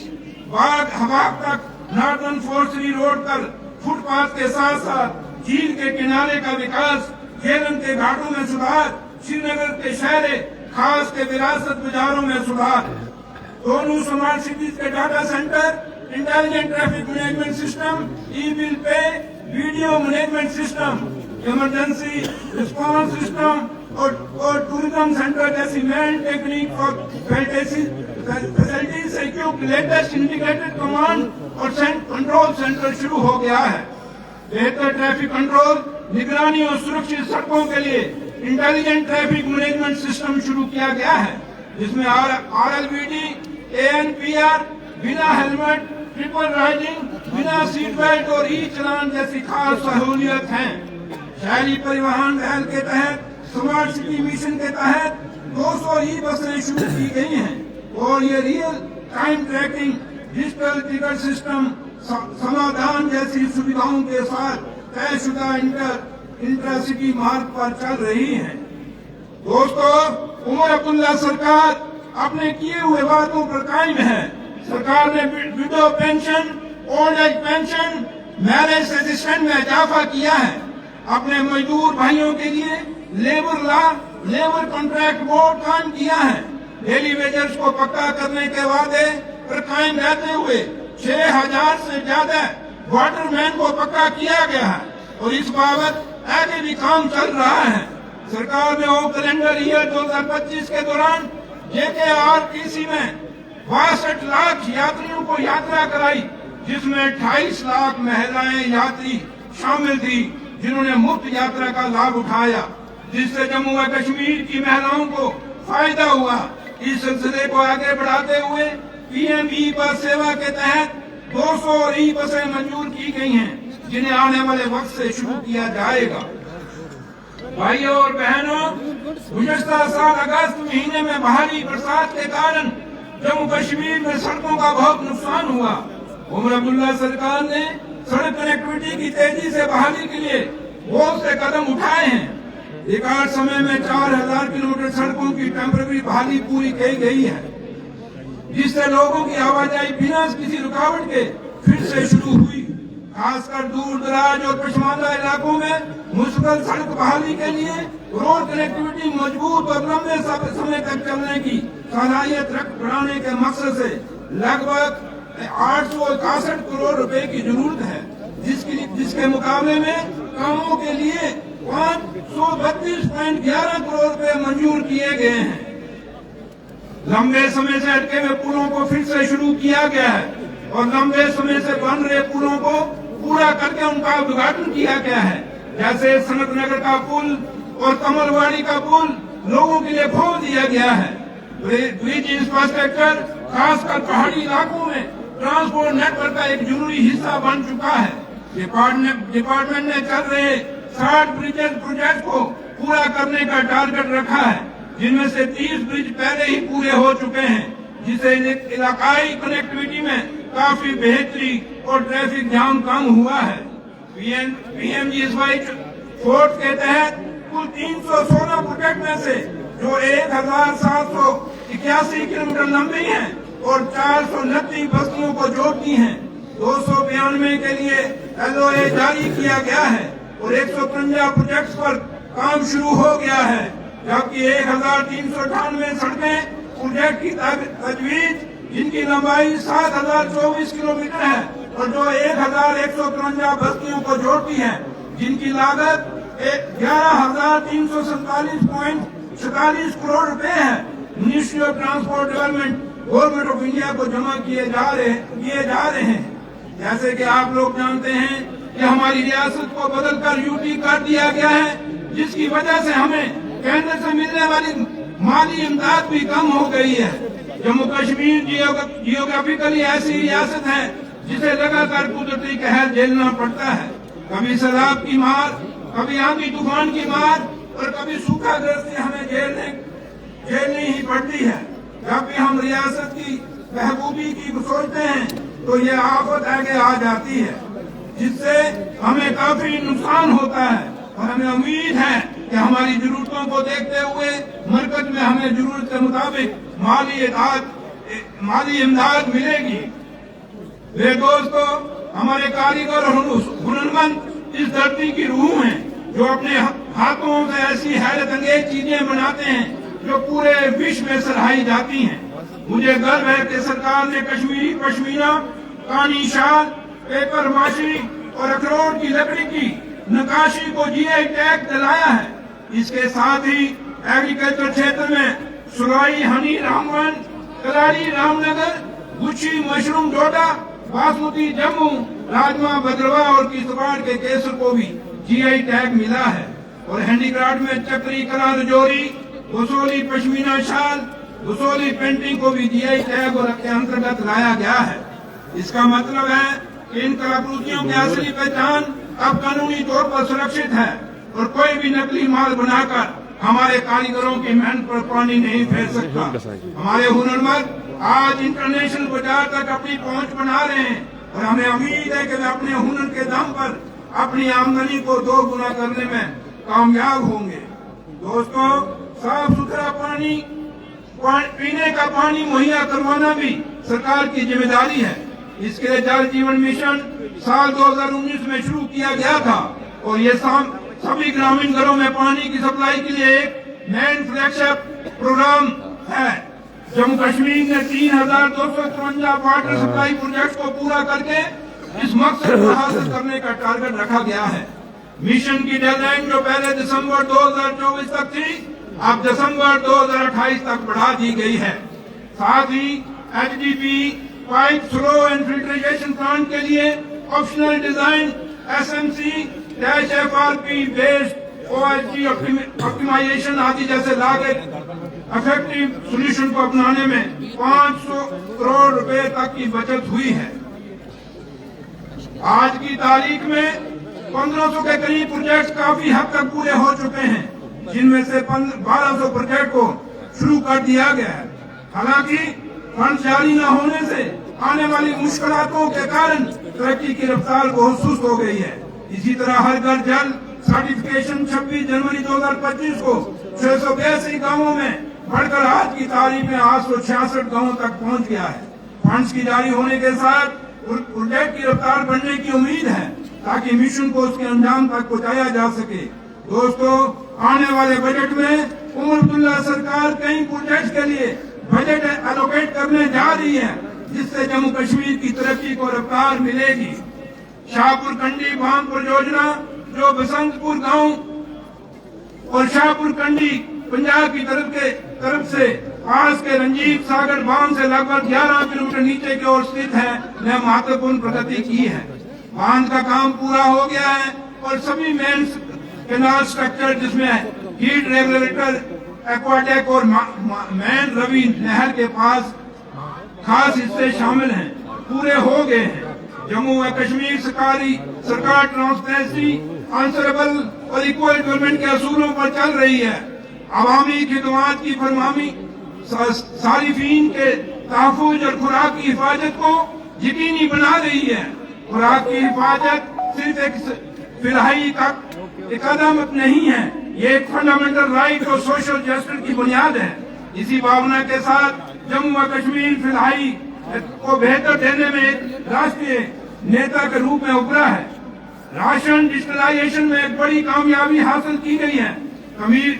बाग हवाब तक नॉर्दर्न फोर्सरी रोड पर फुटपाथ के साथ साथ झील के किनारे का विकास, झेलम के घाटों में सुधार, श्रीनगर के शहर खास के विरासत बाजारों में सुधार, दोनों स्मार्ट सिटीज के data centre, intelligent traffic management system, e bill pay, video management system, emergency response system और टूरिज्म सेंटर जैसी नई टेक्निक फॉर फैसिलिटीज से इक्विप्ड लेटेस्ट इंटीग्रेटेड कमांड और कंट्रोल सेंटर शुरू हो गया है। बेहतर ट्रैफिक कंट्रोल, निगरानी और सुरक्षित सड़कों के लिए इंटेलिजेंट ट्रैफिक मैनेजमेंट सिस्टम शुरू किया गया है, जिसमें RLVD, ANPR, बिना हेलमेट, ट्रिपल राइडिंग, बिना सीट बेल्ट और ई चलान जैसी खास सहूलियत हैं। शहरी परिवहन पहल के तहत स्मार्ट सिटी मिशन के तहत 200 ई बसें शुरू की गई हैं और ये real time tracking, digital ticket system, समाधान जैसी सुविधाओं के साथ तयशुदा इंटरसिटी मार्ग पर चल रही है। दोस्तों, उमर अब्दुल्ला सरकार अपने किए हुए वादों पर कायम है। सरकार ने window pension, old age pension, marriage assistant में इजाफा किया है। अपने मजदूर भाइयों के लिए labour law, labour contract board कायम किया है। डेली वेजर्स को पक्का करने के वादे पर कायम रहते हुए 6000 से ज्यादा वाटरमैन को पक्का किया गया है और इस बाबत आगे भी काम चल रहा है। सरकार ने कैलेंडर ईयर 2025 के दौरान JKRTC में 62 लाख यात्रियों को यात्रा कराई, जिसमें 28 लाख महिलाएं यात्री शामिल थी जिन्होंने मुफ्त यात्रा का लाभ उठाया, जिससे जम्मू व कश्मीर की महिलाओं को फायदा हुआ। इस सिलसिले को आगे बढ़ाते हुए PM ई बस सेवा के तहत 200 ई बसें मंजूर की गई हैं, जिन्हें आने वाले वक्त से शुरू किया जाएगा। भाइयों और बहनों, गुज़श्ता साल अगस्त महीने में भारी बरसात के कारण जम्मू कश्मीर में सड़कों का बहुत नुकसान हुआ। उमर अब्दुल्ला सरकार ने सड़क कनेक्टिविटी की तेजी से बहाली के लिए बहुत से कदम उठाए हैं। रिकॉर्ड समय में 4000 किलोमीटर सड़कों की टेम्पररी बहाली पूरी की गई है, जिससे लोगों की आवाजाही बिना किसी रुकावट के फिर से शुरू हुई। खासकर दूर दराज और पछमादा इलाकों में मुश्किल सड़क बहाली के लिए रोड कनेक्टिविटी मजबूत और लंबे समय तक चलने की सलाहियत बढ़ाने के मकसद से लगभग 861 करोड़ रुपए की जरूरत है, जिसके मुकाबले में कामों के लिए 532.11 करोड़ रुपए मंजूर किए गए हैं। लंबे समय से अटके हुए पुलों को फिर से शुरू किया गया है और लंबे समय से बन रहे पुलों को पूरा करके उनका उद्घाटन किया गया है, जैसे सनत नगर का पुल और कमलवाड़ी का पुल लोगों के लिए खोल दिया गया है। ब्रिज इंफ्रास्ट्रक्चर खासकर पहाड़ी इलाकों में ट्रांसपोर्ट नेटवर्क का एक जरूरी हिस्सा बन चुका है। डिपार्टमेंट ने चल रहे 60 ब्रिजेस प्रोजेक्ट को पूरा करने का टारगेट रखा है, जिनमें से 30 ब्रिज पहले ही पूरे हो चुके हैं, जिससे इलाकाई कनेक्टिविटी में काफी बेहतरी और ट्रैफिक जाम कम हुआ है। PMGSY फोर्ट के तहत कुल 316 प्रोजेक्ट में से जो 1781 किलोमीटर लंबी हैं और 429 बस्तियों को जोड़ती हैं, 292 के लिए LOA जारी किया गया है और 153 प्रोजेक्ट्स पर काम शुरू हो गया है, जबकि 1398 सड़कें प्रोजेक्ट की तजवीज, जिनकी लंबाई 7024 किलोमीटर है और जो 1153 बस्तियों को जोड़ती है, जिनकी लागत 11,347.47 करोड़ रुपए है, ministry of transport development government of India को जमा किए जा रहे हैं। जैसे कि आप लोग जानते हैं कि हमारी रियासत को बदलकर UT कर दिया गया है, जिसकी वजह से हमें केंद्र से मिलने वाली माली इमदाद भी कम हो गई है। जम्मू कश्मीर जियोग्राफिकली ऐसी रियासत है जिसे लगातार कुदरती कहर झेलना पड़ता है। कभी सैलाब की मार, कभी आंधी तूफान की मार और कभी सूखाग्रस्ती हमें झेलनी ही पड़ती है। जब भी हम रियासत की महबूबी की सोचते हैं तो ये आफत आगे आ जाती है, जिससे हमें काफी नुकसान होता है। और हमें उम्मीद है कि हमारी जरूरतों को देखते हुए मरकज में हमें जरूरत के मुताबिक माली इमदाद मिलेगी। मेरे दोस्तों, हमारे कारीगर और हुनरमंद इस धरती की रूह हैं, जो अपने हाथों से ऐसी हैरत अंगेज चीजें बनाते हैं जो पूरे विश्व में सराही जाती हैं। मुझे गर्व है कि सरकार ने कश्मीरी पश्मीना, कानी शाल, पेपर माशी और अखरोट की लकड़ी की नक्काशी को जीआई टैग दिलाया है। इसके साथ ही एग्रीकल्चर क्षेत्र में सुराई, हनी, रामवन, कलाड़ी, रामनगर, गुच्छी, मशरूम, डोडा, बासमती, जम्मू, राजमा, भद्रवा और किश्तवाड़ के केसर को भी जीआई टैग मिला है। और हैंडीक्राफ्ट में चक्री, कला, रजौरी, घुसोली पश्मीना शाल, घुसोली पेंटिंग को भी जीआई टैग और के अंतर्गत लाया गया है। इसका मतलब है कि इन कलाकृतियों की असली पहचान अब कानूनी तौर पर सुरक्षित है और कोई भी नकली माल बनाकर हमारे कारीगरों की मेहनत पर पानी नहीं फेर सकता। हमारे हुनरमंद आज इंटरनेशनल बाजार तक अपनी पहुंच बना रहे हैं और हमें उम्मीद है कि वे अपने हुनर के दम पर अपनी आमदनी को 2 गुना करने में कामयाब होंगे। दोस्तों, साफ सुथरा पानी, पीने का पानी मुहैया करवाना भी सरकार की जिम्मेदारी है। इसके लिए जल जीवन मिशन साल 2019 में शुरू किया गया था और ये सभी ग्रामीण घरों में पानी की सप्लाई के लिए एक मेन फ्लैगशिप प्रोग्राम है। जम्मू कश्मीर ने 3253 वाटर सप्लाई प्रोजेक्ट को पूरा करके इस मकसद को हासिल करने का टारगेट रखा गया है। मिशन की डेडलाइन जो पहले दिसंबर 2024 तक थी, अब दिसंबर 2028 तक बढ़ा दी गई है। साथ ही HDP pipe flow and filtration plant के लिए optional design SMC-FRP based OSG optimisation आदि जैसे लागत इफेक्टिव सोल्यूशन को अपनाने में 500 करोड़ रुपए तक की बचत हुई है। आज की तारीख में 1500 के करीब प्रोजेक्ट काफी हद तक पूरे हो चुके हैं, जिनमें से 1200 प्रोजेक्ट को शुरू कर दिया गया है। हालांकि फंड जारी न होने से आने वाली मुश्किलों के कारण तरक्की की रफ्तार बहुत सुस्त हो गई है। इसी तरह हर घर जल सर्टिफिकेशन 26 जनवरी 2025 को 682 गांवों में बढ़कर आज की तारीख में 866 गांवों तक पहुंच गया है। फंड्स की जारी होने के साथ प्रोजेक्ट की रफ्तार बढ़ने की उम्मीद है ताकि मिशन को उसके अंजाम तक पहुंचाया जा सके। दोस्तों, आने वाले बजट में उमर अब्दुल्ला सरकार कई प्रोजेक्ट के लिए बजट एलोकेट करने जा रही है, जिससे जम्मू कश्मीर की तरक्की को रफ्तार मिलेगी। शाहपुर कंडी बांध परियोजना जो बसंतपुर गांव और शाहपुर कंडी पंजाब की तरफ से पास के रंजीत सागर बांध से लगभग 11 किलोमीटर नीचे की ओर स्थित है, ने महत्वपूर्ण प्रगति की है। बांध का काम पूरा हो गया है और सभी मेन कैनाल स्ट्रक्चर जिसमें हीट रेगुलेटर, एक्वाटेक और मैन रवि नहर के पास खास हिस्से शामिल हैं, पूरे हो गए हैं। जम्मू व कश्मीर सरकार ट्रांसपेरेंसी, आंसरेबल और इक्वल गवर्नमेंट के असूलों पर चल रही है। अवामी खिदमत की फरहमी, सारिफीन के तहफ़्फ़ुज़ और खुराक की हिफाजत को यकीनी बना रही है। खुराक की हिफाजत सिर्फ एक फिलहाई कदम नहीं है, ये एक फंडामेंटल राइट और सोशल जस्टिस की बुनियाद है। इसी भावना के साथ जम्मू व कश्मीर फिलहाई को बेहतर देने में एक राष्ट्रीय नेता के रूप में उभरा है। राशन डिजिटलाइजेशन में एक बड़ी कामयाबी हासिल की गई है।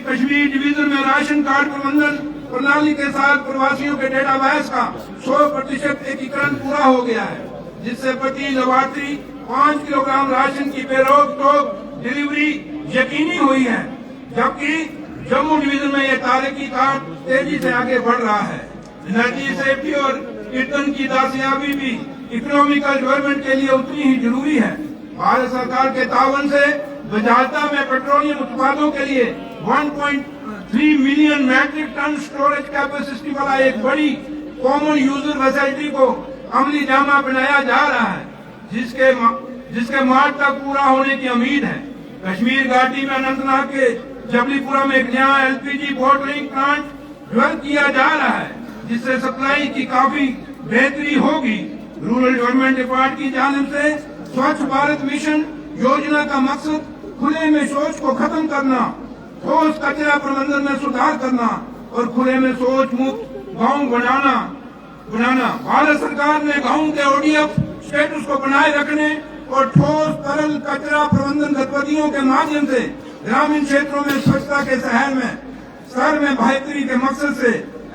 कश्मीर डिवीजन में राशन कार्ड प्रबंधन प्रणाली के साथ प्रवासियों के डेटाबेस का 100% एकीकरण पूरा हो गया है, जिससे प्रति लाभार्थी 5 किलोग्राम राशन की बेरोक-टोक डिलीवरी यकीनी हुई है। जबकि जम्मू डिवीजन में यह तारीखी कार्य तेजी से आगे बढ़ रहा है। एनर्जी सेफ्टी और ईंधन की दस्तयाबी भी इकोनॉमिकल डेवलपमेंट के लिए उतनी ही जरूरी है। भारत सरकार के तावन से वजारता में पेट्रोलियम उत्पादों के लिए 3 million metric tonne storage capacity वाला एक बड़ी कॉमन यूजर फैसिलिटी को अमली जामा बनाया जा रहा है, जिसके मार्च तक पूरा होने की उम्मीद है। कश्मीर घाटी में अनंतनाग के जबलीपुरा में एक नया एलपीजी बॉटलिंग प्लांट डेवलप किया जा रहा है, जिससे सप्लाई की काफी बेहतरी होगी। रूरल डेवलपमेंट डिपार्टमेंट की जानिब से स्वच्छ भारत मिशन योजना का मकसद खुले में शौच को खत्म करना, ठोस कचरा प्रबंधन में सुधार करना और खुले में शौच मुक्त गांव बनाना। भारत सरकार ने गांव के ओडीएफ स्टेटस को बनाए रखने और ठोस तरल कचरा प्रबंधन गतिविधियों के माध्यम से ग्रामीण क्षेत्रों में स्वच्छता के स्तर में बेहतरी के मकसद से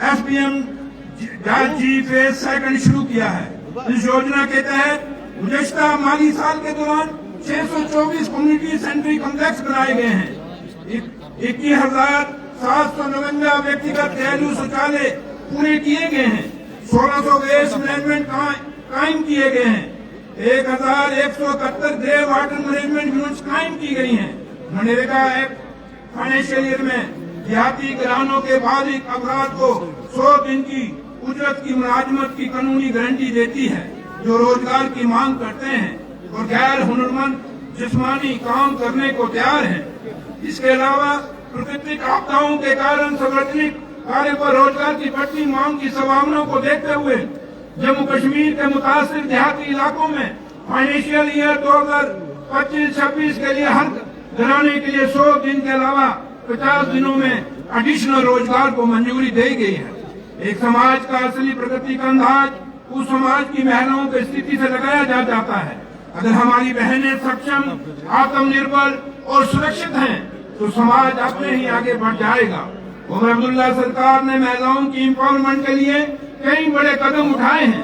एसपीएम जी फेज सेकंड शुरू किया है। इस योजना के तहत गुज़श्ता माली साल के दौरान 624 कम्युनिटी सेंट्री कॉम्प्लेक्स बनाए गए हैं। 21,799 व्यक्तिगत घरेलू शौचालय पूरे किए गए हैं। 1600 वेस्ट मैनेजमेंट कायम किए गए हैं। 1171 ग्रे वाटर मैनेजमेंट यूनिट्स कायम की गई हैं। मनरेगा एक्ट फाइनेंशियल ईयर में देहाती घरानों के बालिग अफराद को 100 दिन की उजरत की मुलाजमत की कानूनी गारंटी देती है, जो रोजगार की मांग करते हैं और गैर हुनरमंद जिस्मानी काम करने को तैयार हैं। इसके अलावा प्राकृतिक आपदाओं के कारण सार्वजनिक कार्य पर रोजगार की बढ़ती मांग की संभावनाओं को देखते हुए जम्मू कश्मीर के मुतासिर देहाती इलाकों में फाइनेंशियल ईयर 2025-26 के लिए हर घराने के लिए 100 दिन के अलावा 50 दिनों में एडिशनल रोजगार को मंजूरी दी गई है। एक समाज का असली प्रगति का अंदाज उस समाज की महिलाओं की स्थिति से लगाया जाता है। अगर हमारी बहनें सक्षम, आत्मनिर्भर और सुरक्षित हैं तो समाज अपने ही आगे बढ़ जाएगा। उमर अब्दुल्ला सरकार ने महिलाओं की एम्पावरमेंट के लिए कई बड़े कदम उठाए हैं।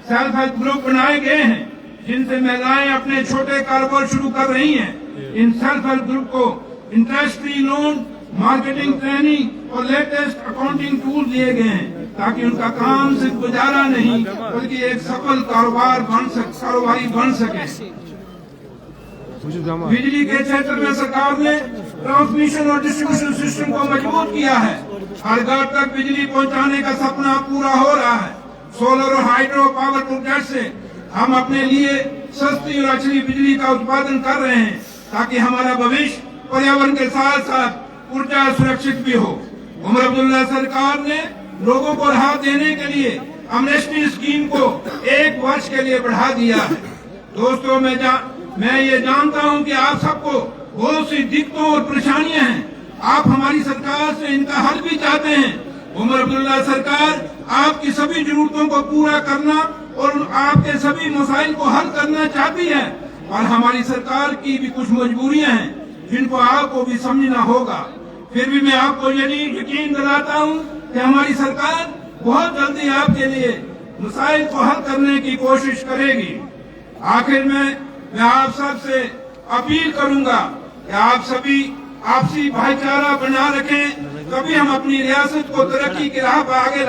सेल्फ हेल्प ग्रुप बनाए गए हैं, जिनसे महिलाएं अपने छोटे कारोबार शुरू कर रही हैं। इन सेल्फ हेल्प ग्रुप को interest free loan, marketing training और लेटेस्ट अकाउंटिंग टूल दिए गए हैं, ताकि उनका काम सिर्फ गुजारा नहीं बल्कि एक सफल कारोबारी बन सके। बिजली के क्षेत्र में सरकार ने ट्रांसमिशन और डिस्ट्रीब्यूशन सिस्टम को मजबूत किया है। हर घर तक बिजली पहुंचाने का सपना पूरा हो रहा है। सोलर और हाइड्रो पावर प्रोजेक्ट से हम अपने लिए सस्ती और अच्छी बिजली का उत्पादन कर रहे हैं, ताकि हमारा भविष्य पर्यावरण के साथ साथ ऊर्जा सुरक्षित भी हो। उमर अब्दुल्ला सरकार ने लोगों को राहत देने के लिए एमनेस्टी स्कीम को 1 वर्ष के लिए बढ़ा दिया है। दोस्तों, मैं ये जानता हूं कि आप सबको बहुत सी दिक्कतों और परेशानियां हैं। आप हमारी सरकार से इनका हल भी चाहते हैं। उमर अब्दुल्ला सरकार आपकी सभी जरूरतों को पूरा करना और आपके सभी मसाइल को हल करना चाहती है, और हमारी सरकार की भी कुछ मजबूरियां हैं जिनको आपको भी समझना होगा। फिर भी मैं आपको यकीन दिलाता हूं कि हमारी सरकार बहुत जल्दी आपके लिए मसाइल को हल करने की कोशिश करेगी। आखिर में मैं आप सबसे अपील करूंगा कि आप सभी आपसी भाईचारा बना रखें, तभी हम अपनी रियासत को तरक्की की राह पर आगे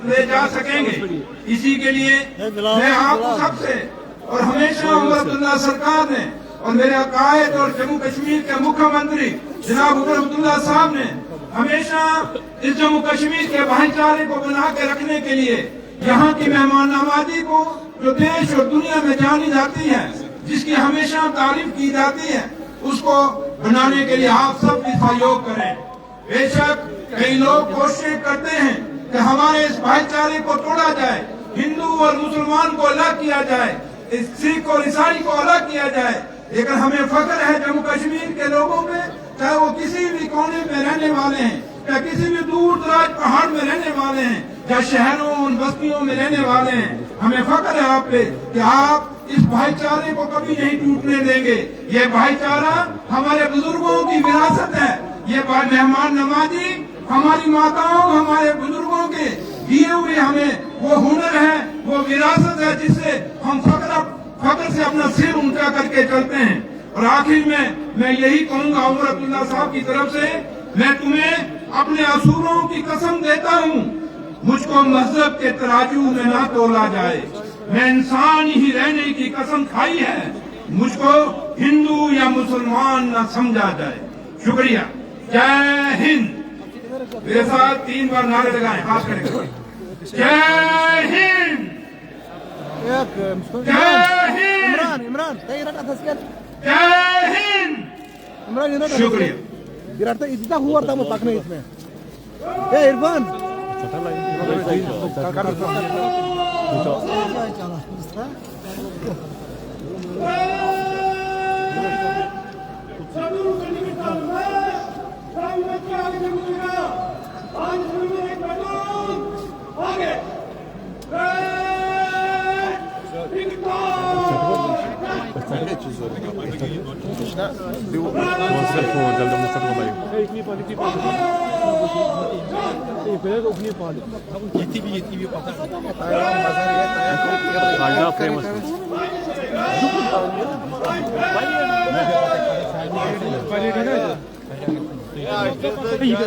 ले जा सकेंगे। इसी के लिए मैं आपको सबसे और हमेशा उमर अब्दुल्ला सरकार ने और मेरे कायद और जम्मू कश्मीर के मुख्यमंत्री जनाब उमर अब्दुल्ला साहब ने हमेशा इस जम्मू कश्मीर के भाईचारे को बना के रखने के लिए यहाँ की मेहमान नवाजी को, जो देश और दुनिया में जानी जाती है, जिसकी हमेशा तारीफ की जाती है, उसको बनाने के लिए आप सब भी सहयोग करें। बेशक कई लोग कोशिश करते हैं कि हमारे इस भाईचारे को तोड़ा जाए, हिंदू और मुसलमान को अलग किया जाए, सिख और ईसाई को अलग किया जाए, लेकिन हमें फख्र है जम्मू कश्मीर के लोगों पे, चाहे वो किसी भी कोने में रहने वाले हैं, या किसी भी दूर दराज पहाड़ में रहने वाले हैं, या शहरों और बस्तियों में रहने वाले हैं। हमें फख्र है आप पे कि आप इस भाईचारे को कभी नहीं टूटने देंगे। ये भाईचारा हमारे बुजुर्गों की विरासत है। ये मेहमान नवाजी हमारी माताओं, हमारे बुजुर्गों के दिए हुए हमें वो हुनर है, वो विरासत है, जिससे हम फख्र से अपना सिर ऊंचा करके चलते हैं। और आखिर में मैं यही कहूंगा उमर अब्दुल्ला साहब की तरफ से, मैं तुम्हें अपने असूलों की कसम देता हूँ, मुझको मजहब के तराजू में ना तोला जाए। मैं इंसान ही रहने की कसम खाई है, मुझको हिंदू या मुसलमान ना समझा जाए। शुक्रिया। जय हिंद। मेरे साथ 3 बार नारे लगाएं हाथ खड़े करके जय हिंद عمران تغيرت تسكت जय हिंद عمران هنا शुक्रिया قررت اذا هو ارتم پکنے اس میں اے عرفان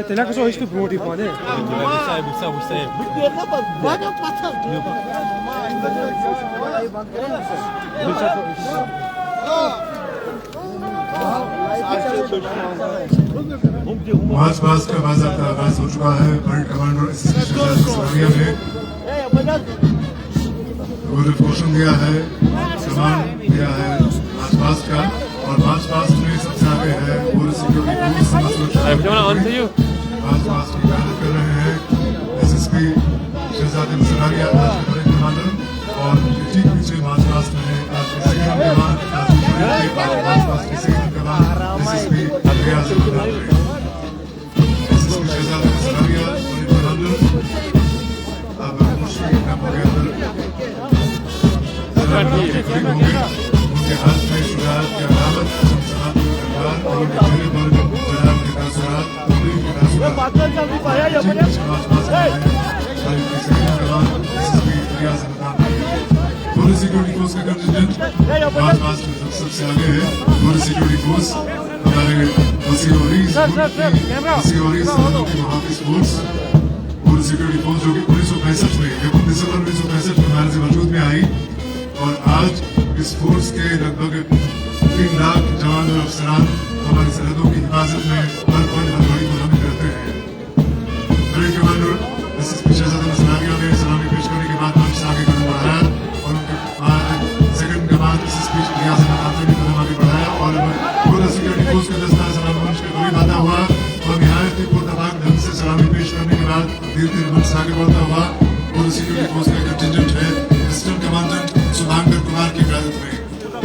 تلاقي شو هيشتو برودي فانه मार्च पास्ट का बाज़ाब्ता आगाज हो चुका है। Front commander SSP Shahzad Islamia ने पोषण दिया है, सम्मान दिया है मार्च पास्ट का, और मार्च पास्ट में सबसे आगे है पूर्व सिक्योरिटी फोर्स मार्च पास्ट की क्यादत कर रहे हैं एसएसपी शहजाद इस्लामिया आज के फ्रंट कमांडर, और ठीक पीछे मार्च पास्ट में आज के सेकंड कमान मार्च पास्ट के सेकंड कमान एसएसपी रियाज शहजाद इस्लामिया फ्रंट कमांडर अब मुश्किल कामों के अंदर उनके हाथ में शुजात की अलामत शमशाद सरकार और उनके चेहरे पर जनाब के तासुरात उम्मीद के तासुरात पूरी सिक्योरिटी फोर्स का कंटिजेंट मार्च पास्ट में सबसे आगे है। पूरी सिक्योरिटी फोर्स हमारे वसी की मुहाफिज फोर्स पूरी सिक्योरिटी फोर्स जो कि 1965 में 31 दिसंबर 1965 में हमारे से वजूद में आई, और आज इस फोर्स के लगभग 3 लाख जवान और अफसरान हमारी सरहदों की हिफाजत में हर पल हर घड़ी मुनमिन रहते हैं। Front commander SSP Shahzad Islamia ने सलामी पेश करने के बाद मंच से आगे कदम बढ़ाया, और उनके बाद सेकंड कमांड एसएसपी रियाज ने कदम आगे बढ़ाया, और पूरा सिक्योरिटी फोर्स का दस्ता सलामी मंच के करीब आता हुआ और निहायत ही पुरतबाक ढंग से सलामी पेश करने के बाद धीरे धीरे मंच से आगे बढ़ता हुआ पूरी सिक्योरिटी फोर्स का कंटिजेंट है असिस्टेंट कमांडेंट सुभांकर कुमार की क़यादत में,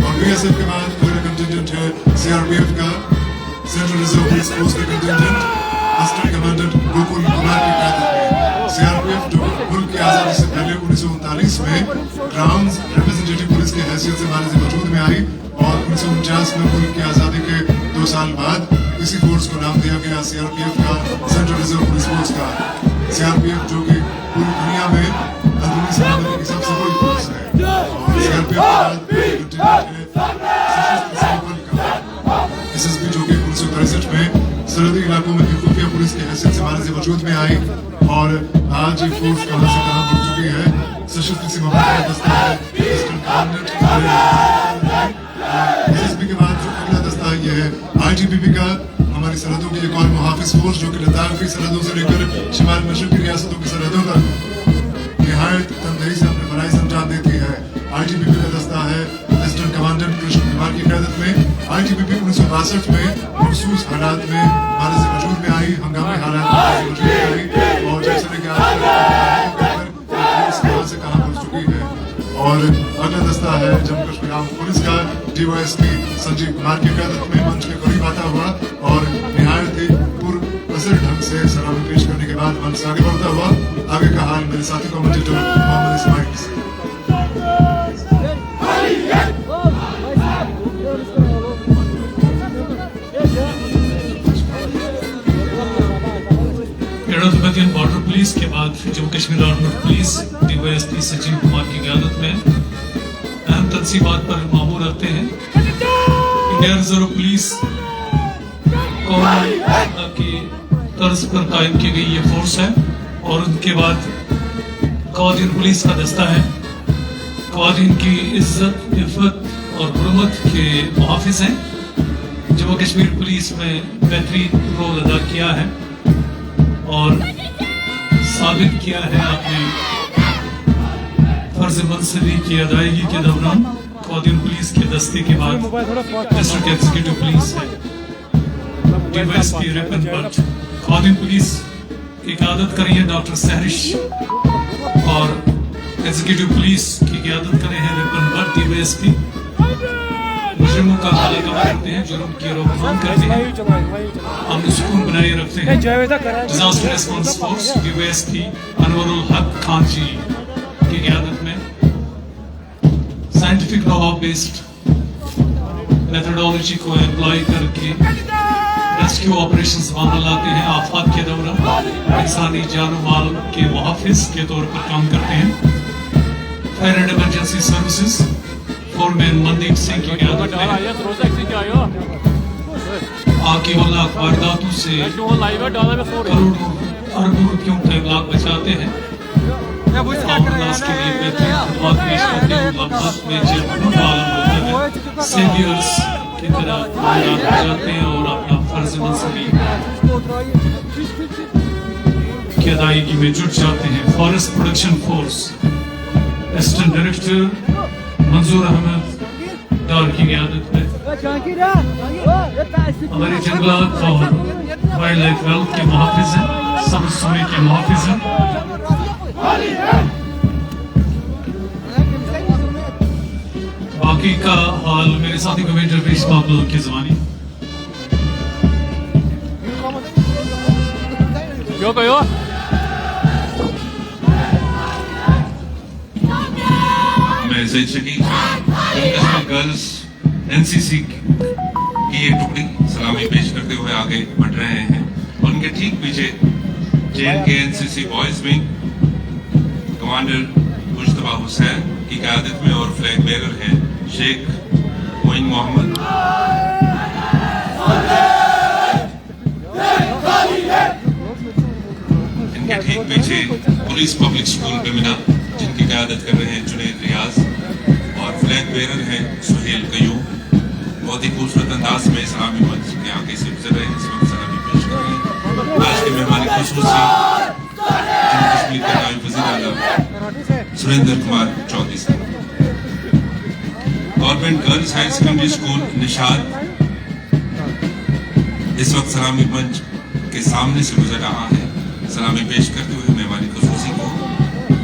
और बीएसएफ के बाद पूरा कंटिजेंट है सीआरपीएफ का सेंट्रल रिजर्व पुलिस फोर्स का contingent assistant commandant Gokul Kumar की क़यादत में। सीआरपीएफ जो मुल्क की आज़ादी से पहले 1939 में ग्राउंड रिप्रेजेंटेटिव पुलिस की हैसियत से हमारे से वजूद में आई, और 1949 में मुल्क की आज़ादी के 2 साल बाद इसी फोर्स को नाम दिया गया सीआरपीएफ का सेंट्रल रिजर्व पुलिस फोर्स का। सीआरपीएफ जो कि पूरी दुनिया में अंदरूनी सलामती की सबसे बड़ी फोर्स है, और सीआरपीएफ एसएसपी जो कि 1963 में सरहदी इलाकों में खुफिया पुलिस की हैसियत से हमारे से वजूद में आई, और आज ये फोर्स कहां से कहां बढ़ चुकी है। सशस्त्र सीमा बल का दस्ता है एसएसपी के बाद जो अगला दस्ता ये है आईटीबीपी का, हमारी सरहदों की एक और मुहाफिज फोर्स जो कि लद्दाख की सरहदों से लेकर शिमाल मशरक़ी रियासतों की सरहदों तक निहायत तनदेही से अपने फराइज़ अंजाम देती है। आईटीबीपी का दस्ता है असिस्टेंट कमांडेंट कृष्ण कुमार की क़यादत में। आईटीबीपी 1962 में मखसूस हालात में हमारे से वजूद में आई, हंगामी हालात में वजूद में आई, और जैसे कि आज कहां से कहां पहुंच चुकी है। और अगला दस्ता है जम्मू कश्मीर आर्म पुलिस का डीवाईएसपी संजीव कुमार की क़यादत में मंच के करीब आता हुआ और निहायत ही पुरअसर ढंग से सलामी पेश करने के बाद मंच से आगे बढ़ता हुआ। आगे का हाल मेरे साथी कमेंटेटर मोहम्मद इस्माइल से। बटालियन बॉर्डर पुलिस के बाद Jammu Kashmir armed police DySP Sanjeev Kumar की क़यादत में अहम तनसीबात पर मामूर रखते हैं। इंडियन रिजर्व पुलिस कौम की तर्ज पर कायम की गई ये फोर्स है, और उनके बाद ख़वातीन पुलिस का दस्ता है। ख़वातीन की इज्जत, इफ़्फ़त और हुर्मत के मुहाफ़िज़ हैं। जम्मू कश्मीर पुलिस में बेहतरीन रोल अदा किया है। और साबित किया है आपने फर्ज मंसबी की अदायगी के दौरान कौदिन पुलिस के दस्ते के बाद मोबाइल थोड़ा फास्ट डिस्ट्रिक्ट एग्जीक्यूटिव पुलिस है डीवाईएसपी रिपन भट्ट कौदिन पुलिस की क़यादत कर रही है डॉक्टर सहरिश और एग्जीक्यूटिव पुलिस की क़यादत कर रहे हैं रिपन भट्ट डीवाईएसपी मुजरिमों का काला कमा करते हैं जुर्म की रोकथाम करते हैं हम सुकून बनाए रखते हैं disaster response force DYSP Anwarul हक खान जी की क़यादत में साइंटिफिक नॉलेज बेस्ड मेथोडोलॉजी को एम्प्लॉय करके रेस्क्यू ऑपरेशंस मामला लाते हैं आफात के दौरान इंसानी जान माल के मुहाफिज के तौर पर काम करते हैं fire and emergency services foreman Mandeep Singh की क़यादत में आग की वल्लाह वारदातों से करोड़ों अरबों रुपयों का इमलाक बचाते हैं अल्लाह के लिए बेहतरीन खिदमत पेश करते हैं लम्हात में जब आलम होते हैं सेवियर्स की तरह तैयार हो जाते हैं और अपना फर्ज मंसबी की अदायगी में जुट जाते हैं forest production force assistant director मंजूर अहमद डार की क़यादत में हमारे जंगलात और वाइल्ड लाइफ वेल्थ के मुहाफिज हैं सब्ज़ सूरी के मुहाफिज हैं बाकी का हाल मेरे साथी कमेंटर पेश बाबू की ज़बानी क्यों कहो मैं ज़ैद शकील गर्ल्स एनसीसी की एक टुकड़ी सलामी पेश करते हुए आगे बढ़ रहे हैं और उनके ठीक पीछे JNK NCC boys wing commander Mushtaba Hussain की क़यादत में और फ्लैग बेरर हैं शेख मोइन मोहम्मद इनके ठीक पीछे पुलिस पब्लिक स्कूल बेमिना जिनकी क़यादत कर रहे हैं जुनैद रियाज और फ्लैग बेरर हैं सुहेल कयूम बहुत ही खूबसूरत अंदाज में इस्लामी मंच के आगे से गुजर रहे हैं इस वक्त सलामी पेश कर रहे हैं आज के मेहमान खुसूसी जम्मू कश्मीर के नायब वज़ीर आज़म सुरेंद्र कुमार चौधरी साहब government girls higher secondary school Nishat इस वक्त सलामी मंच के सामने से गुजर रहा है सलामी पेश करते हुए मेहमानी खुसूसी को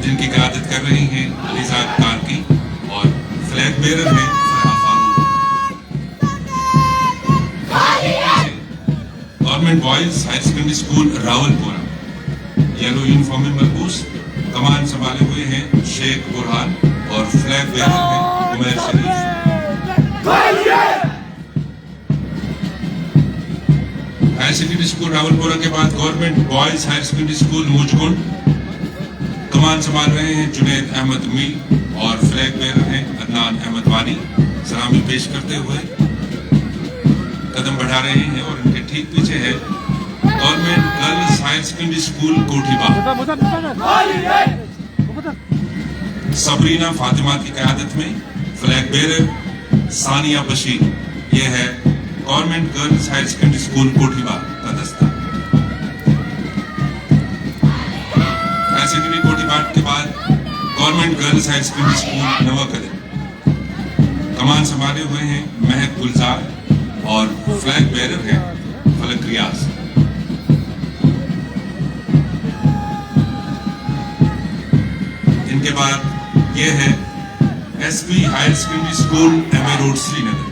जिनकी क़यादत कर रही हैं अलीज़ाद कार्की और फ्लैग बेरर हैं Farha Farooq government boys higher secondary school Rawalpura yellow uniform में मलबूस कमान संभाले हुए हैं शेख बुरहान और फ्लैग बेरर हैं Umar Sharif higher secondary school Rawalpura के बाद government boys higher secondary school Mujkund कमान संभाल रहे हैं जुनैद अहमद मीर और फ्लैग बेरर हैं अदनान अहमद वानी सलामी पेश करते हुए कदम बढ़ा रहे हैं और इनके ठीक पीछे है government girls higher secondary school Kothibagh Sabrina Fatima की क़यादत में फ्लैग बेरर सानिया बशीर यह है government girls higher secondary school Kothibagh का दस्ता हायर सेकेंडरी कोठीबाग के बाद government girls higher secondary school Nawakadal कमान संभाले हुए हैं महक गुलजार और फ्लैग बेरर हैं फलक रियाज इनके बाद यह है SP higher secondary school MA road Srinagar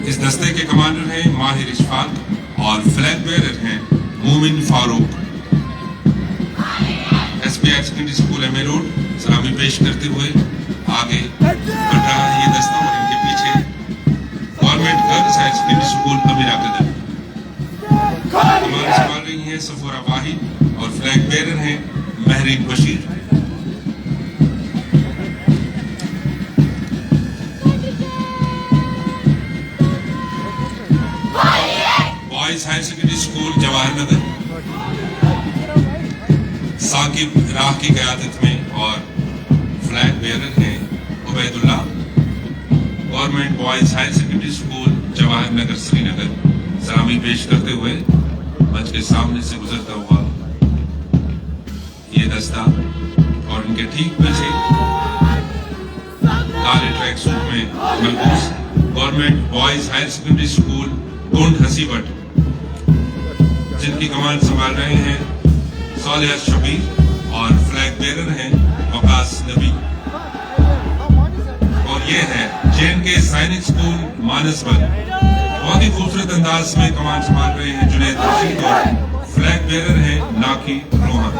इस दस्ते के कमांडर हैं माहिर इशफाक और फ्लैग बेरर हैं Momin Farooq SP higher secondary school MA road सलामी पेश करते हुए आगे बढ़ रहा है ये दस्ता और इनके पीछे government girls higher secondary school Amira Kadal कमान संभाल रही हैं सफूरा वाहिद और फ्लैग बेरर हैं Mehreen Bashir boys higher secondary school Jawahar Nagar Saqib Rah की क़यादत में और फ्लैग बेरर हैं Ubaidullah government boys higher secondary school Jawahar Nagar Srinagar सलामी पेश करते हुए मंच के सामने से गुजरता हुआ ये दस्ता और इनके ठीक पीछे काले ट्रैक सूट में मलबूस government boys higher secondary school Gund Hassibhat, जिनकी कमान संभाल रहे हैं सालिह शबीर और फ्लैग बेरर हैं वकास नबी। और ये है JNK सैनिक स्कूल मानसबल, बहुत ही खूबसूरत अंदाज में कमान संभाल रहे हैं जुनैद रशीद और फ्लैग बेरर हैं नाकी रोहन।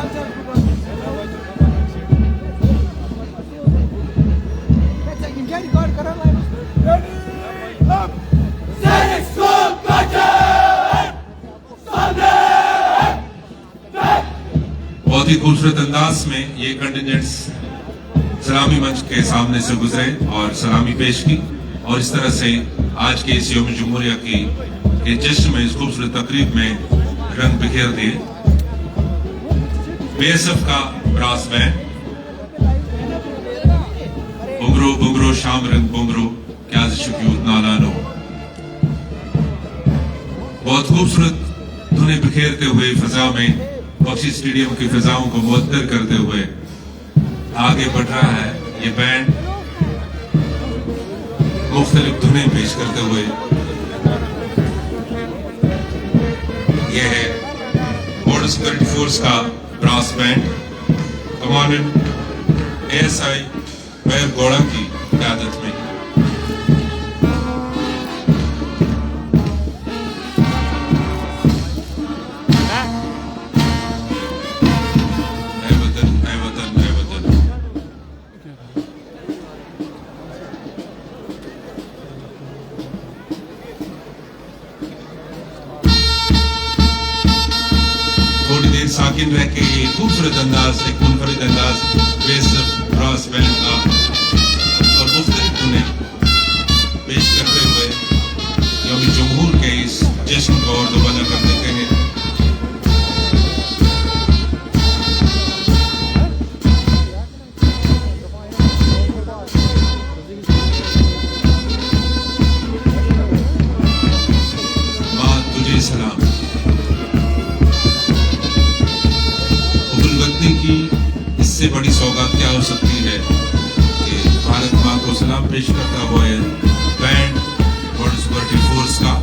बहुत ही खूबसूरत अंदाज में ये कंटिजेंट्स सलामी मंच के सामने से गुजरे और सलामी पेश की, और इस तरह से आज के इस यौम जमहूरिया की के जश्न में इस खूबसूरत तकरीब में रंग बिखेर दिए। BSF का ब्रास बैंड बुमरो बुमरो शाम रंग बुमरो क्या शुक्यूत नालानो, बहुत खूबसूरत धुनें बिखेरते हुए फिजा में बख्शी स्टेडियम की फिजाओं को मुअत्तर करते हुए आगे बढ़ रहा है ये बैंड, मुख्तलिफ धुनें पेश करते हुए। ये है बॉर्डर सिक्योरिटी फोर्स का ब्रास बैंड कमांडेंट ASI बैर गौड़ा की क़यादत में। थोड़ी देर साकिन रह के ये खूबसूरत अंदाज, एक मुनफरिद अंदाज BSF ब्रास बैंड का और मुख्तलिफ धुनें पेश करते हुए यौम जमहूर के इस जश्न को और दोबारा कर देते हैं। माँ तुझे सलाम। की इससे बड़ी सौगात क्या हो सकती है कि भारत माँ को सलाम पेश करता हुआ बैंड बॉर्डर सिक्योरिटी फोर्स का